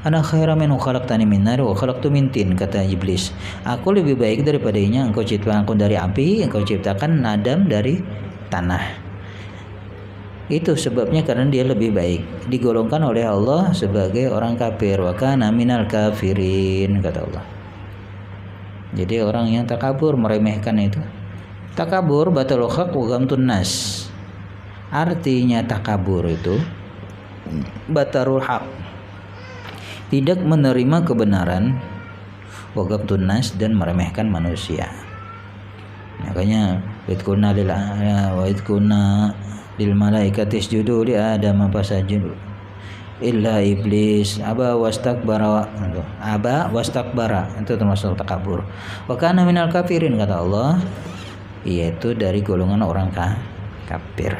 Ana khairan min khalaqtani min nar wa khalaqtu min tin, kata iblis. Aku lebih baik daripadanya, engkau ciptakan aku dari api, engkau ciptakan Adam dari tanah. Itu sebabnya karena dia lebih baik, digolongkan oleh Allah sebagai orang kafir. Wa kana minal kafirin, kata Allah. Jadi orang yang takabur, meremehkan itu. Takabur batalul haq wa ghamtun nas. Artinya takabur itu batarul haq, tidak menerima kebenaran, wa ghamtun nas, dan meremehkan manusia. Makanya wa idkunna lil malaikati isjudu li adam fasajadu illa iblis aba wastakbara. Itu termasuk takabur. Wa kana minal kafirin, kata Allah, yaitu dari golongan orang kafir.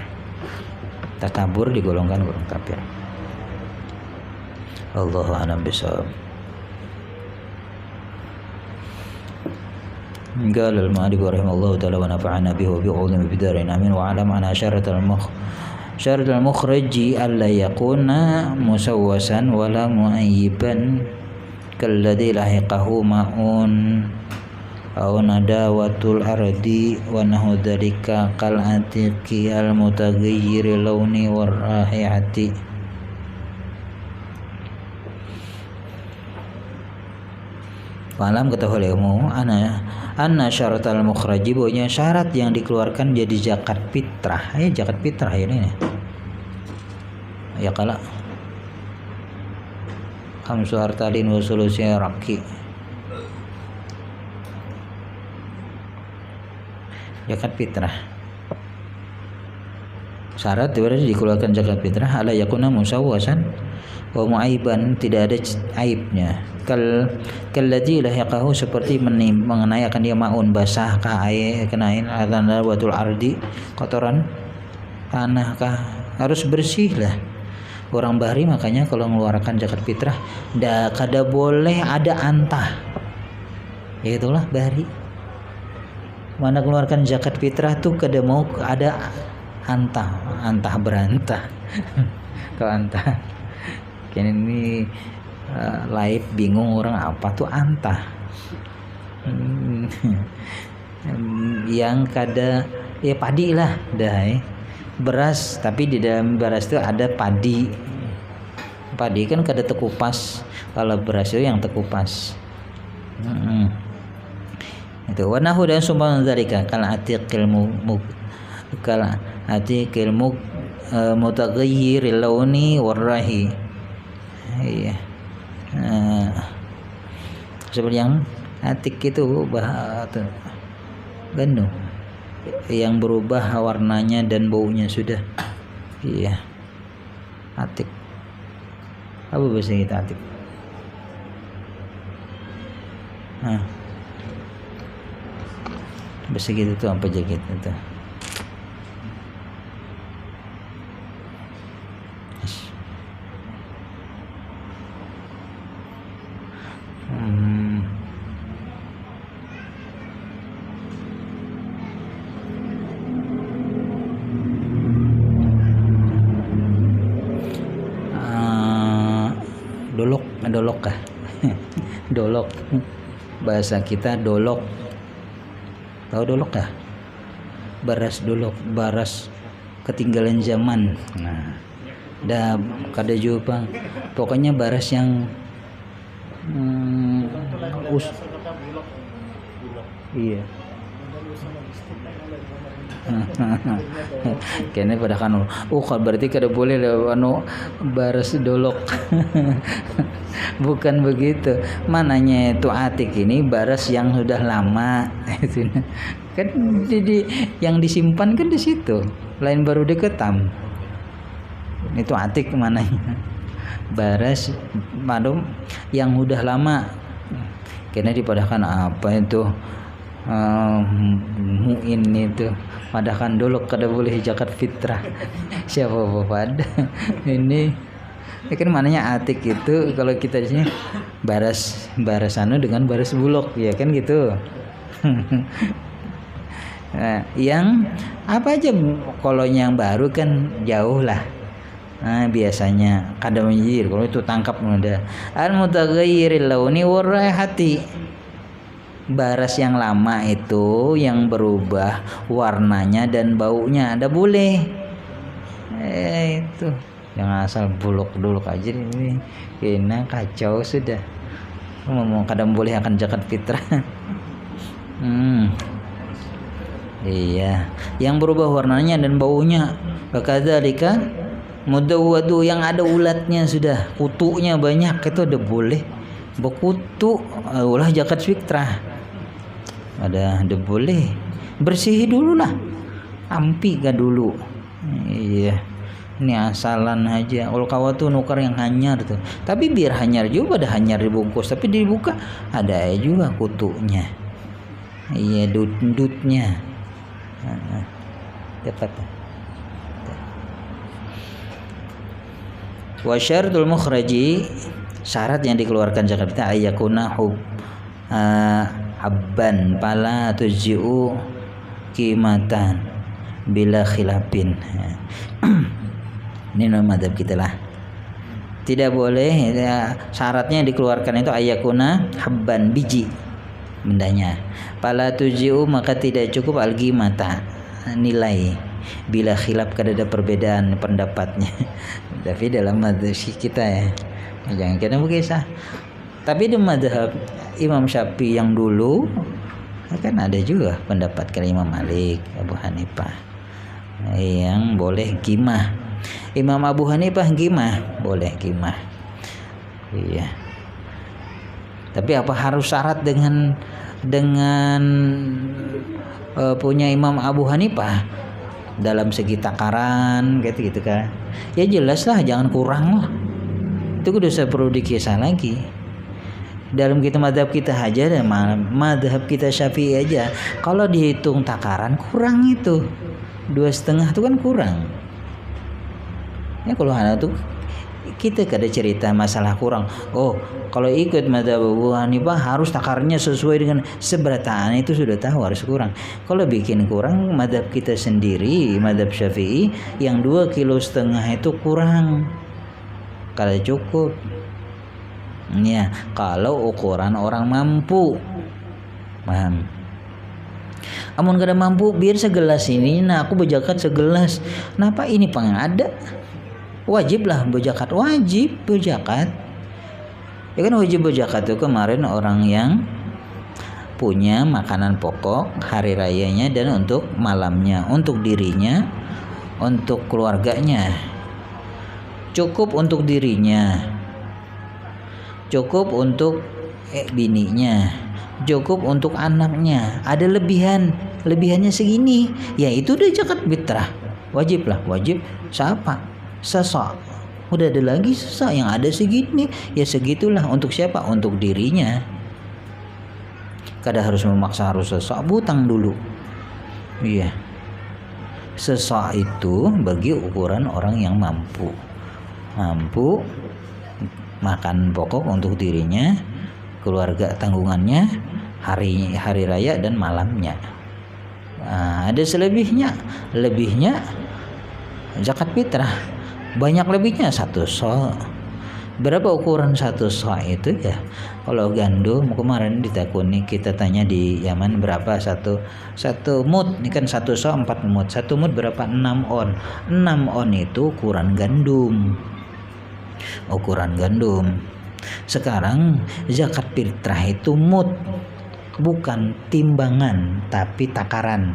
Takabur digolongkan orang kafir. Allahu a'lam bishawab. قال المؤلف رحمه الله تعالى ونفعنا به وبعلومه في الدارين آمين. وعلم أن شرط المخرج ألا يكون مسوسا ولا مؤيبا كالذي لحقه ماء أو نداوة الأرض ونحو ذلك كالعتيق المتغير اللون والرائحة. Malam ketahuimu anna syaratal mukhraji, bahwanya syarat yang dikeluarkan jadi zakat fitrah. Zakat fitrah ini. Ya kala khamsu hartalin wa sulusya raqi. Zakat fitrah. Syarat dikeluarkan zakat fitrah ala yakuna musawwasan wa mu'aiban, tidak ada aibnya. Kalladzi lahiqahu, seperti mengenai akan dia maun, basah kah air, kenain adana watul ardi, kotoran tanah kah, harus bersih lah. Orang bahari makanya kalau mengeluarkan zakat fitrah kada boleh ada antah. Ya itulah bahari. Mana keluarkan zakat fitrah tuh kada mau ada antah berantah. Kalau antah. Kini ini live bingung orang apa tuh antah. Yang kada ya padi lah dah. Beras, tapi di dalam beras itu ada padi. Padi kan kada tekupas, kalau beras itu yang tekupas. Itu wanahu dan sumpah dzalika kal atiqil mutaghayyir launi warrahi. Iya. Seperti yang atik itu gandum yang berubah warnanya dan baunya sudah. Iya. Atik. Apa bahasa kita atik? Bahasa kita itu apa jaket itu? Dolok kah? Dolok. Bahasa kita dolok. Tahu dolok kah? Baras dolok, baras ketinggalan zaman. Nah, dah kada juga. Pokoknya baras yang iya. Kayaknya pada kan berarti kada boleh baras dolok. Bukan begitu, mananya itu atik ini baras yang sudah lama. Kan jadi yang disimpan kan di situ, lain baru diketam. Itu atik mananya, baras madum yang udah lama. Kayaknya dipadahkan apa itu muin itu padahkan dulu kada boleh zakat fitrah. Siapa pada ini kan mananya atik itu kalau kita di sini baras dengan baras bulog ya kan gitu. Nah, yang apa aja kalau yang baru kan jauh lah. Nah, biasanya kada menjir kalau itu tangkap muda. Al mutaghayyiril launi warraihati. Baras yang lama itu yang berubah warnanya dan baunya ada boleh. Itu jangan asal buluk-buluk aja ini, kena kacau sudah. Ngomong kadang boleh akan zakat fitrah. Iya, yang berubah warnanya dan baunya. Bakadzalika mudawwadu, yang ada ulatnya sudah, kutunya banyak, itu udah boleh berkutu, ulah zakat fitrah. Udah boleh. Bersih dulu lah. Ampi gak dulu. Iya. Ini asalan aja. Kalau kau tuh nukar yang hanyar tuh. Tapi biar hanyar juga, ada hanyar dibungkus, tapi dibuka ada juga kutunya. Iya, dutnya. Dapat. Wa syaratul mukhraji, syarat yang dikeluarkan zakat fitrah ayakuna habban pala tujiu qimatan bila khilafin. Ini madzhab kita lah. Tidak boleh ya, syaratnya yang dikeluarkan itu ayakuna habban, biji bendanya. Pala tujiu, maka tidak cukup algimata, nilai. Bila khilaf, kada ada perbedaan pendapatnya. Tapi dalam madzhab kita ya, jangan kita begisah. Tapi di madzhab Imam Syafi'i yang dulu kan ada juga pendapat dari Imam Malik, Abu Hanifah yang boleh gimah. Imam Abu Hanifah gimah, boleh gimah. Iya. Tapi apa harus syarat dengan punya Imam Abu Hanifah dalam segi takaran gitu kan? Ya jelas lah, jangan kurang lah. Itu udah perlu dikisah lagi. Dalam kita madhab kita aja, dan madhab kita Syafi'i aja, kalau dihitung takaran kurang itu 2,5 itu kan kurang. Ya kalau anak tuh kita kada cerita masalah kurang. Oh, kalau ikut madhab Abu Hanifah harus takarnya sesuai dengan seberataan, itu sudah tahu harus kurang. Kalau bikin kurang, madhab kita sendiri, madhab Syafi'i yang 2,5 kilo itu kurang, kada cukup. Ya, kalau ukuran orang mampu, paham? Amun kada mampu, biar segelas ini, nah aku berzakat segelas. Kenapa ini pang ada? Wajib lah berzakat, wajib berzakat. Ya kan wajib berzakat itu kemarin orang yang punya makanan pokok hari rayanya dan untuk malamnya, untuk dirinya, untuk keluarganya. Cukup untuk dirinya, cukup untuk bininya, cukup untuk anaknya. Ada lebihannya segini, ya itu udah zakat fitrah. Wajib lah, wajib. Siapa? Sesak. Udah ada lagi sesak yang ada segini, ya segitulah. Untuk siapa? Untuk dirinya. Kada harus memaksa harus sesak, butang dulu. Iya. Sesak itu bagi ukuran orang yang mampu makan pokok untuk dirinya, keluarga tanggungannya, hari raya dan malamnya. Nah, ada lebihnya zakat fitrah. Banyak lebihnya 1 sa'. Berapa ukuran 1 sa' itu ya? Kalau gandum kemarin ditakuni, kita tanya di Yaman berapa satu mud. Ini kan 1 sa' 4 mud. 1 mud berapa? 6 on. 6 on itu ukuran gandum. Sekarang zakat fitrah itu mud, bukan timbangan tapi takaran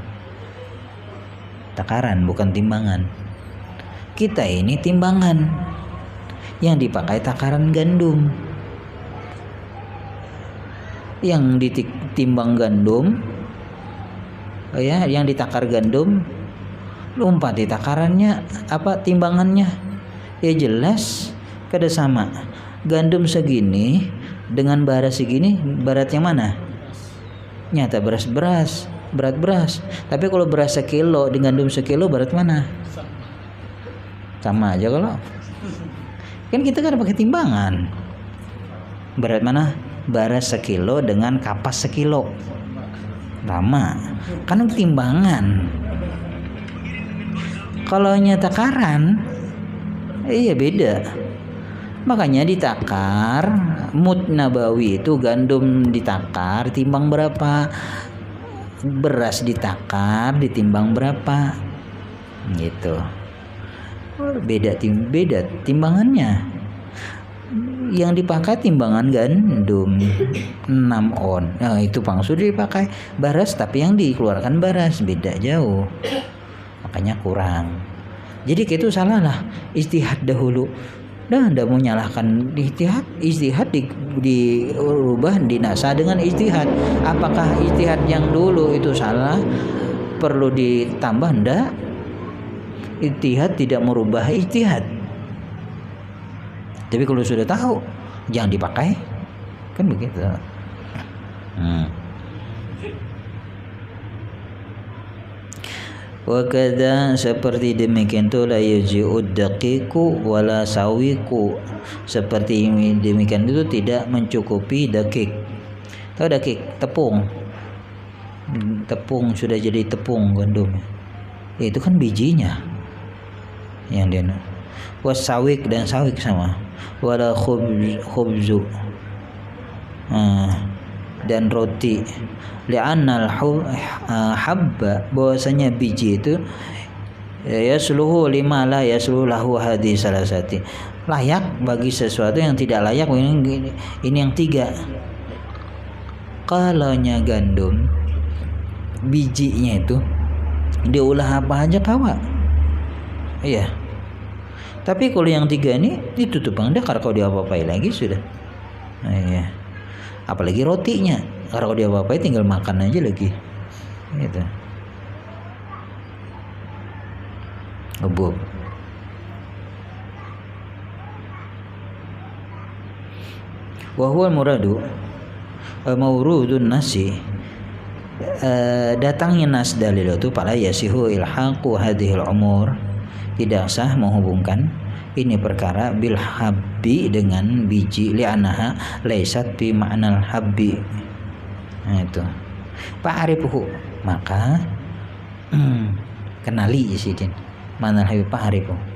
bukan timbangan. Kita ini timbangan, yang dipakai takaran gandum, yang ditimbang gandum ya, yang ditakar gandum, lompat di takarannya apa timbangannya, ya jelas kada sama. Gandum segini dengan beras segini, berat yang mana? Nyata beras, berat beras. Tapi kalau beras 1 kilo dengan gandum 1 kilo, berat mana? Sama aja kalau. Kan kita kan pakai timbangan. Berat mana? Beras 1 kilo dengan kapas 1 kilo. Sama. Kan timbangan. Kalau takaran, iya beda. Makanya ditakar, mud nabawi itu gandum ditakar, timbang berapa, beras ditakar, ditimbang berapa, gitu. beda timbangannya. Yang dipakai timbangan gandum 6 on. Nah, itu palsu dipakai beras, tapi yang dikeluarkan beras beda jauh. Makanya kurang. Jadi itu salah lah. Ijtihad dahulu. Dah mau nyalahkan ijtihad dirubah dinasa dengan ijtihad. Apakah ijtihad yang dulu itu salah? Perlu ditambah? Enggak. Ijtihad tidak merubah ijtihad. Tapi kalau sudah tahu, jangan dipakai, kan begitu. Wakada seperti demikian tu la yuji'ud daqiqu wala sawiqu. Seperti demikian itu tidak mencukupi daqiq. Tahu daqiq? Tepung. Tepung sudah jadi tepung gandum. Itu kan bijinya yang dia. Wasawik dan sawik sama. Wala khubzu dan roti. Li'annal habba, bahwasanya biji itu yasluhu lima la yasluhu lahu hadhi salasati, layak bagi sesuatu yang tidak layak. Ini yang 3. Kalaunya gandum bijinya itu diolah apa aja kawa. Iya. Tapi kalau yang 3 ini ditutup bang dah, kalau dia apa-apain lagi sudah. Nah, iya. Apalagi rotinya, kalau dia apa-apain tinggal makan aja lagi. Gitu. Gebuk. Wa huwa muradu mawrudun nasi. Datangnya nas dalil itu pada yasihu ilhaqu hadhil umur, tidak sah menghubungkan ini perkara bil habbi dengan biji, li'anaha laisat bi ma'nal habbi. Nah itu fa'arifuhu, maka kenali isidin ma'nal habbi fa'arifuhu.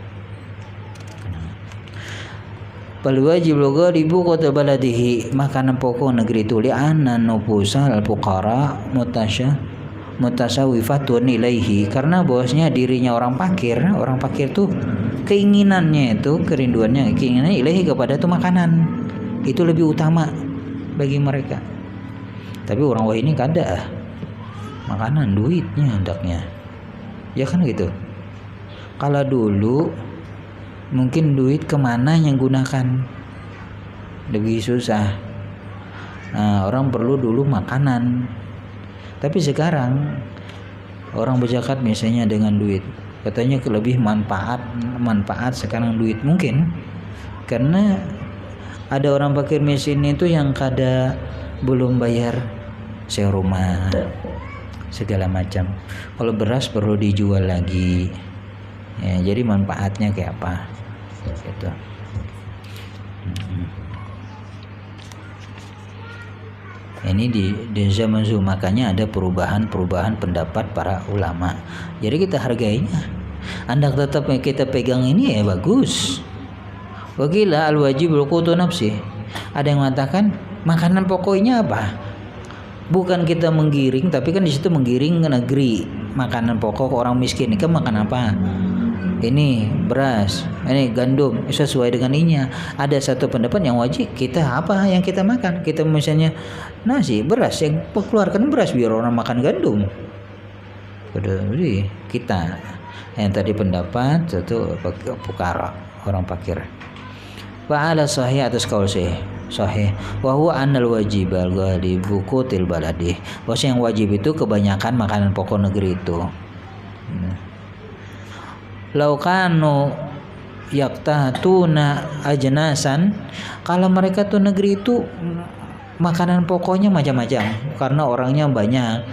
Bal wajib ghalibu qata baladihi, makanan pokok negeri itu li'anna nufusal fuqara mutasawifatun ilaihi, karena bosnya dirinya orang fakir tuh keinginannya itu, kerinduannya, keinginannya ilaihi kepada tuh makanan itu lebih utama bagi mereka. Tapi orang wah ini kada makanan, duitnya hendaknya, ya kan gitu. Kalau dulu mungkin duit kemana yang gunakan lebih susah. Nah, orang perlu dulu makanan. Tapi sekarang orang berzakat misalnya dengan duit, katanya lebih manfaat sekarang duit, mungkin karena ada orang fakir miskin itu yang kada belum bayar sewa rumah segala macam. Kalau beras perlu dijual lagi, ya, jadi manfaatnya kayak apa gitu. Ini di zaman Zoom, makanya ada perubahan pendapat para ulama. Jadi kita hargainya. Anda tetap kita pegang ini ya bagus. Wakila al-wajibul qutu nafsi. Ada yang mengatakan makanan pokoknya apa? Bukan kita menggiring, tapi kan di situ menggiring ke negeri. Makanan pokok orang miskin ini kan makan apa? Ini beras, ini gandum, sesuai dengan ininya. Ada satu pendapat yang wajib kita apa yang kita makan. Kita misalnya nasi, beras, yang keluarkan beras biar orang makan gandum. Jadi kita yang tadi pendapat satu pukara orang fakir. Wa ala sahih atas kaul sahih wa huwa annal wajibal ghalibu qutil baladi. Bahwa yang wajib itu kebanyakan makanan pokok negeri itu. Laukanu yaktatuna ajnasan, kalau mereka tuh negeri itu makanan pokoknya macam-macam karena orangnya banyak.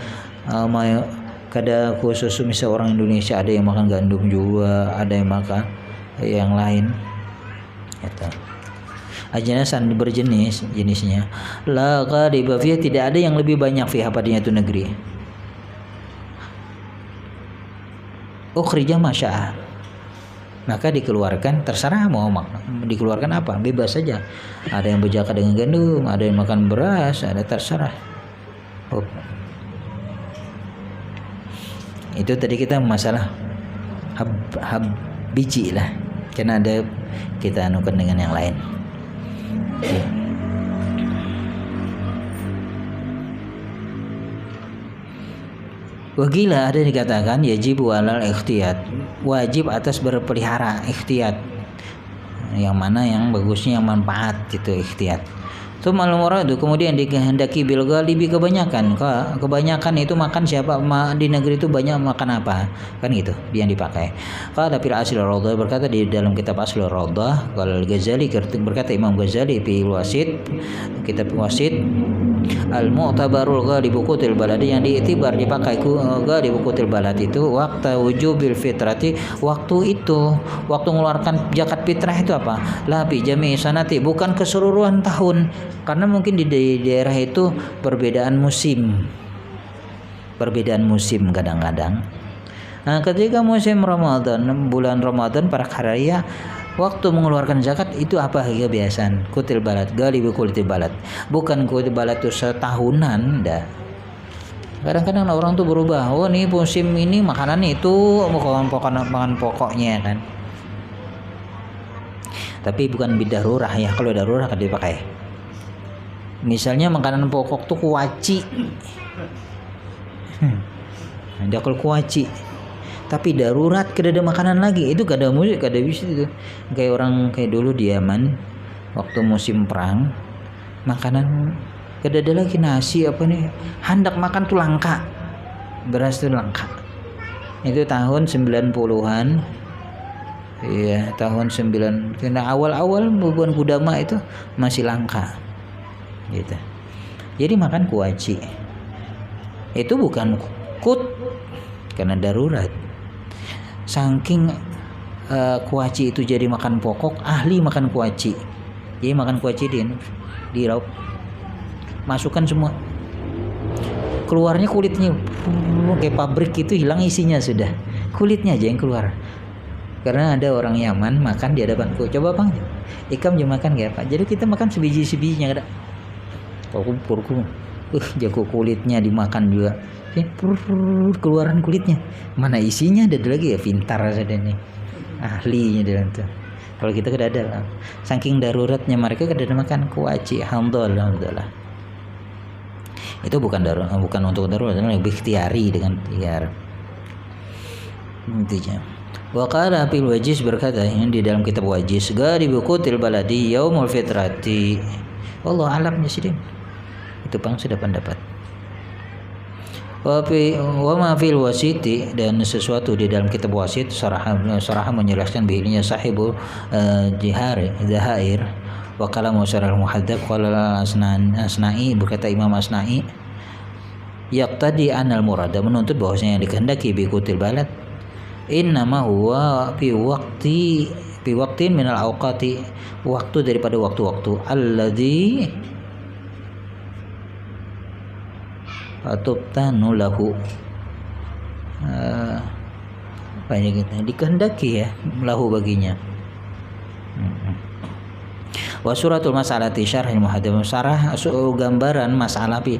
Kada khusus misal orang Indonesia ada yang makan gandum juga, ada yang makan yang lain. Gitu. Ajnasan jenisnya. La ghaliba fiha, tidak ada yang lebih banyak fiha padanya itu negeri. Ukhrija masya'a, maka dikeluarkan terserah mau dikeluarkan apa, bebas saja. Ada yang berzakat dengan gandum, ada yang makan beras, ada terserah. Itu tadi kita masalah biji lah, karena ada kita anukan dengan yang lain. Wagila ada dikatakan yajib walal ikhtiyat, wajib atas berpelihara ikhtiyat, yang mana yang bagusnya yang manfaat gitu ikhtiyat. Tsumal muradu kemudian dikehendaki bil ghalibi kebanyakan itu makan siapa di negeri itu banyak makan apa kan gitu yang dipakai. Qala fil asl ar-raudhah berkata di dalam kitab asl ar-raudhah qala al-Ghazali berkata Imam Ghazali fi wasit kitab wasit al-mu'tabarul ghalibu qutil balad yang diiktibar dipakai ghalibu qutil balad itu waktu wujubil fitrati waktu mengeluarkan zakat fitrah itu apa la bi jami' sanati bukan keseluruhan tahun. Karena mungkin di daerah itu perbedaan musim kadang-kadang. Nah, ketika musim Ramadan, bulan Ramadan para karya waktu mengeluarkan zakat itu apa kebiasaan? Kutil balad, galibu kutil balad. Bukan kutil balad itu setahunan, dah. Kadang-kadang orang tuh berubah. Oh, nih musim ini makanan itu makanan pokoknya kan. Tapi bukan bidarurah ya. Kalau darurah kan dipakai. Misalnya makanan pokok tuh kuaci. Ada kalau kuaci. Tapi darurat kada ada makanan lagi. Itu kada musik, kada bisa itu. Kayak dulu di Yaman waktu musim perang, makanan kada ada lagi nasi apa nih. Hendak makan tuh langka. Beras tuh langka. Itu tahun 90-an. Iya, tahun 9. Karena awal-awal bubuan kudama itu masih langka. Gitu. Jadi makan kuaci itu bukan kut karena darurat. Saking kuaci itu jadi makan pokok, ahli makan kuaci. Jadi makan kuaci di lauk, masukkan semua, keluarnya kulitnya kayak pabrik itu hilang isinya sudah, kulitnya aja yang keluar. Karena ada orang Yaman makan di hadapanku, coba bang, ikam jangan makan kayak apa? Jadi kita makan sebiji-sebijinya ada. Purku, jago kulitnya dimakan juga. Keluaran kulitnya. Mana isinya ada lagi ya, pintar saja nih. Ahlinya dalam tuh. Kalau kita kada ada. Saking daruratnya mereka kada ada makan kuaci. Alhamdulillah. Itu bukan untuk darurat, lebih ikhtiari dengan ikhtiar. Intinya. Wa qala fil wajiz berkata yang di dalam kitab wajiz ghalibu qutil baladi yaumul fitrati. Wallahu a'lam bishawab. Itu bang sudah pendapat. Wa ma fil wasiti dan sesuatu di dalam kitab wasit sarah menjelaskan bahwa sahibu Zahair wa kalamu syarah al-muhadzab qala Asna'i berkata Imam Asna'i yaqtadi anal murada menuntut bahwasanya yang dikehendaki bi kutil balad innama huwa fi waqtin minal awqati waktu daripada waktu-waktu alladzi tubtanu lahu banyak kita dikehendaki ya lahu baginya. Wa suratul mas'alati syarhil muhadzab syarah gambaran masalah fi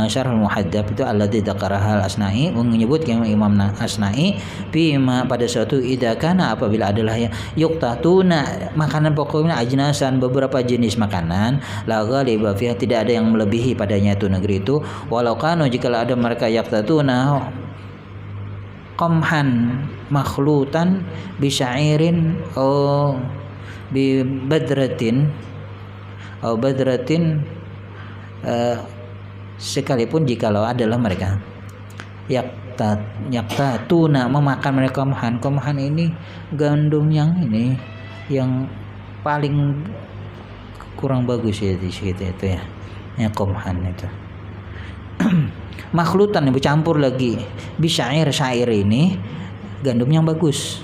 syarhul muhadzab itu alladzi dzakaraha al-Asna'i menyebutkan Imam Asna'i pada suatu idakana apabila adalah ya yuqtatuna makanan pokoknya ajnasan beberapa jenis makanan la ghaliba fiha tidak ada yang melebihi padanya itu negeri itu walau kanu jika ada mereka yaqtatuna qamhan makhlutan bi syairin bi badratin sekalipun jikalau adalah mereka yaktatuna memakan mereka komhan ini gandum yang ini yang paling kurang bagus ya di situ itu ya komhan itu makhlutan yang bercampur lagi bisyair syair ini gandum yang bagus.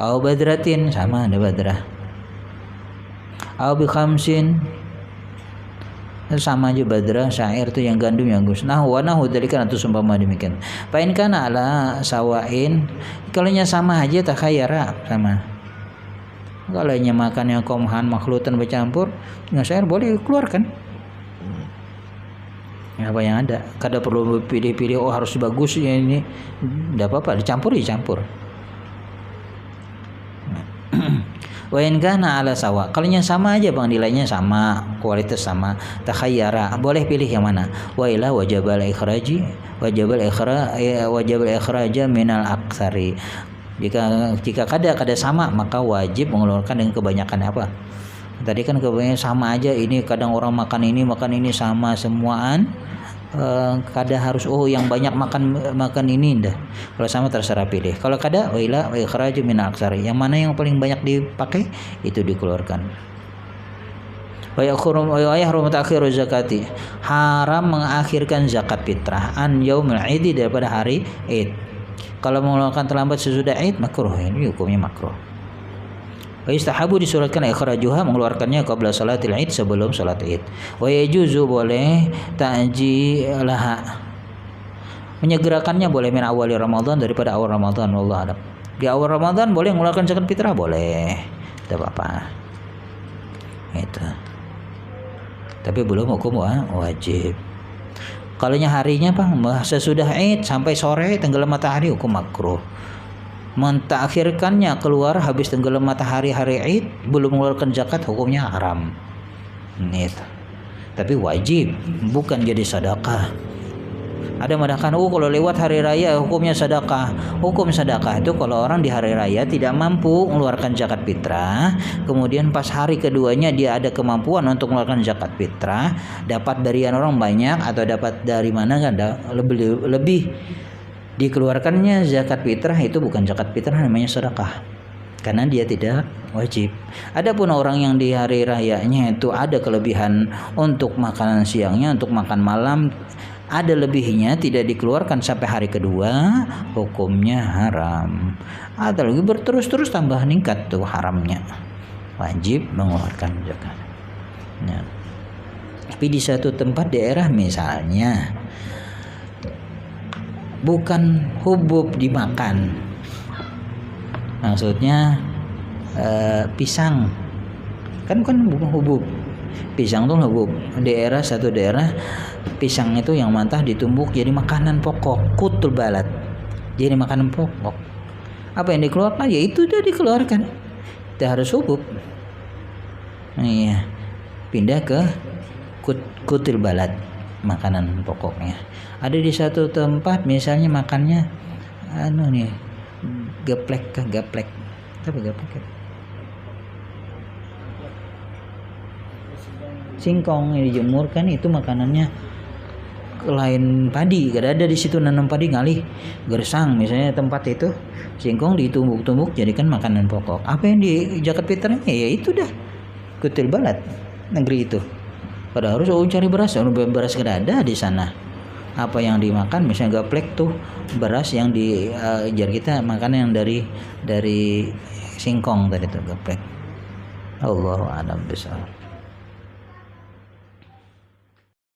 Au badratin sama ada badrah. Au bi khamsin sama aja badrah syair itu yang gandum yang bagus. Nah wa nahu dzalika atau seumpama demikian. Fa in kana ala sawain kalau nya sama aja takhayara sama. Kalau nya makan yang komhan makhlutan bercampur dengan syair boleh keluarkan. Apa yang ada kada perlu pilih-pilih harus bagus ya ini. Enggak apa-apa dicampur. Wa in kana ala sawa. Kalau yang sama aja Bang, nilainya sama, kualitas sama, takhayyara, boleh pilih yang mana. Wa ila wajibal ikhraja minal aktsari. Jika kada sama, maka wajib mengeluarkan dengan kebanyakan apa? Tadi kan kebanyakan sama aja, ini kadang orang makan ini sama semuaan. Kada harus yang banyak makan ini dah. Kalau sama terserah pilih. Kalau kada wa ikhraju min aksari, yang mana yang paling banyak dipakai itu dikeluarkan. Wa yahrum ta'khiru zakati, haram mengakhirkan zakat fitrah an yaumil id, daripada hari id. Kalau mengeluarkan terlambat sesudah id makruh, ini hukumnya makruh. Wa istahabu, disuratkan ikhrajuha, mengeluarkannya qabla salatil id, sebelum salat id. Wa yajuzu, boleh ta'jilaha, menyegerakannya boleh min awali Ramadan, daripada awal Ramadan. Wallahu a'lam. Di awal Ramadan boleh mengeluarkan zakat fitrah, boleh, tidak apa-apa. Itu. Tapi belum hukum wajib. Kalau harinya Bang, sesudah id sampai sore tenggelam matahari, hukum makruh. Mentakhirkannya keluar habis tenggelam matahari hari id, belum mengeluarkan zakat, hukumnya haram. Itu. Tapi wajib, bukan jadi sedekah. Ada mengatakan kalau lewat hari raya hukumnya sedekah. Hukum sedekah itu kalau orang di hari raya tidak mampu mengeluarkan zakat fitrah, kemudian pas hari keduanya dia ada kemampuan untuk mengeluarkan zakat fitrah, dapat dari orang banyak atau dapat dari mana kan lebih dikeluarkannya zakat fitrah, itu bukan zakat fitrah, namanya sedekah, karena dia tidak wajib. Adapun orang yang di hari rayanya itu ada kelebihan untuk makanan siangnya, untuk makan malam, ada lebihnya, tidak dikeluarkan sampai hari kedua, hukumnya haram. Ada lagi berterus-terus tambah meningkat tuh haramnya, wajib mengeluarkan zakat. Nah, tapi di satu tempat daerah misalnya bukan hubub dimakan, maksudnya pisang kan bukan hubub. Pisang tuh hubub. Satu daerah pisang itu yang mentah ditumbuk jadi makanan pokok, kutul balad, jadi makanan pokok. Apa yang dikeluarkan ya itu udah dikeluarkan, tidak harus hubub. Iya, pindah ke kutul balad, makanan pokoknya. Ada di satu tempat misalnya makannya gaplek, tapi gaplek singkong yang dijemurkan, itu makanannya lain padi. Ada di situ nanam padi ngalih gersang misalnya, tempat itu singkong ditumbuk-tumbuk jadikan makanan pokok. Apa yang di zakat fitrahnya ya itu dah kutil balad negeri itu. Pada harus cari beras kada ada di sana. Apa yang dimakan misalnya gaplek tuh beras yang diajar kita makanan yang dari singkong tadi tuh gaplek. Allahu a'lam bishawab.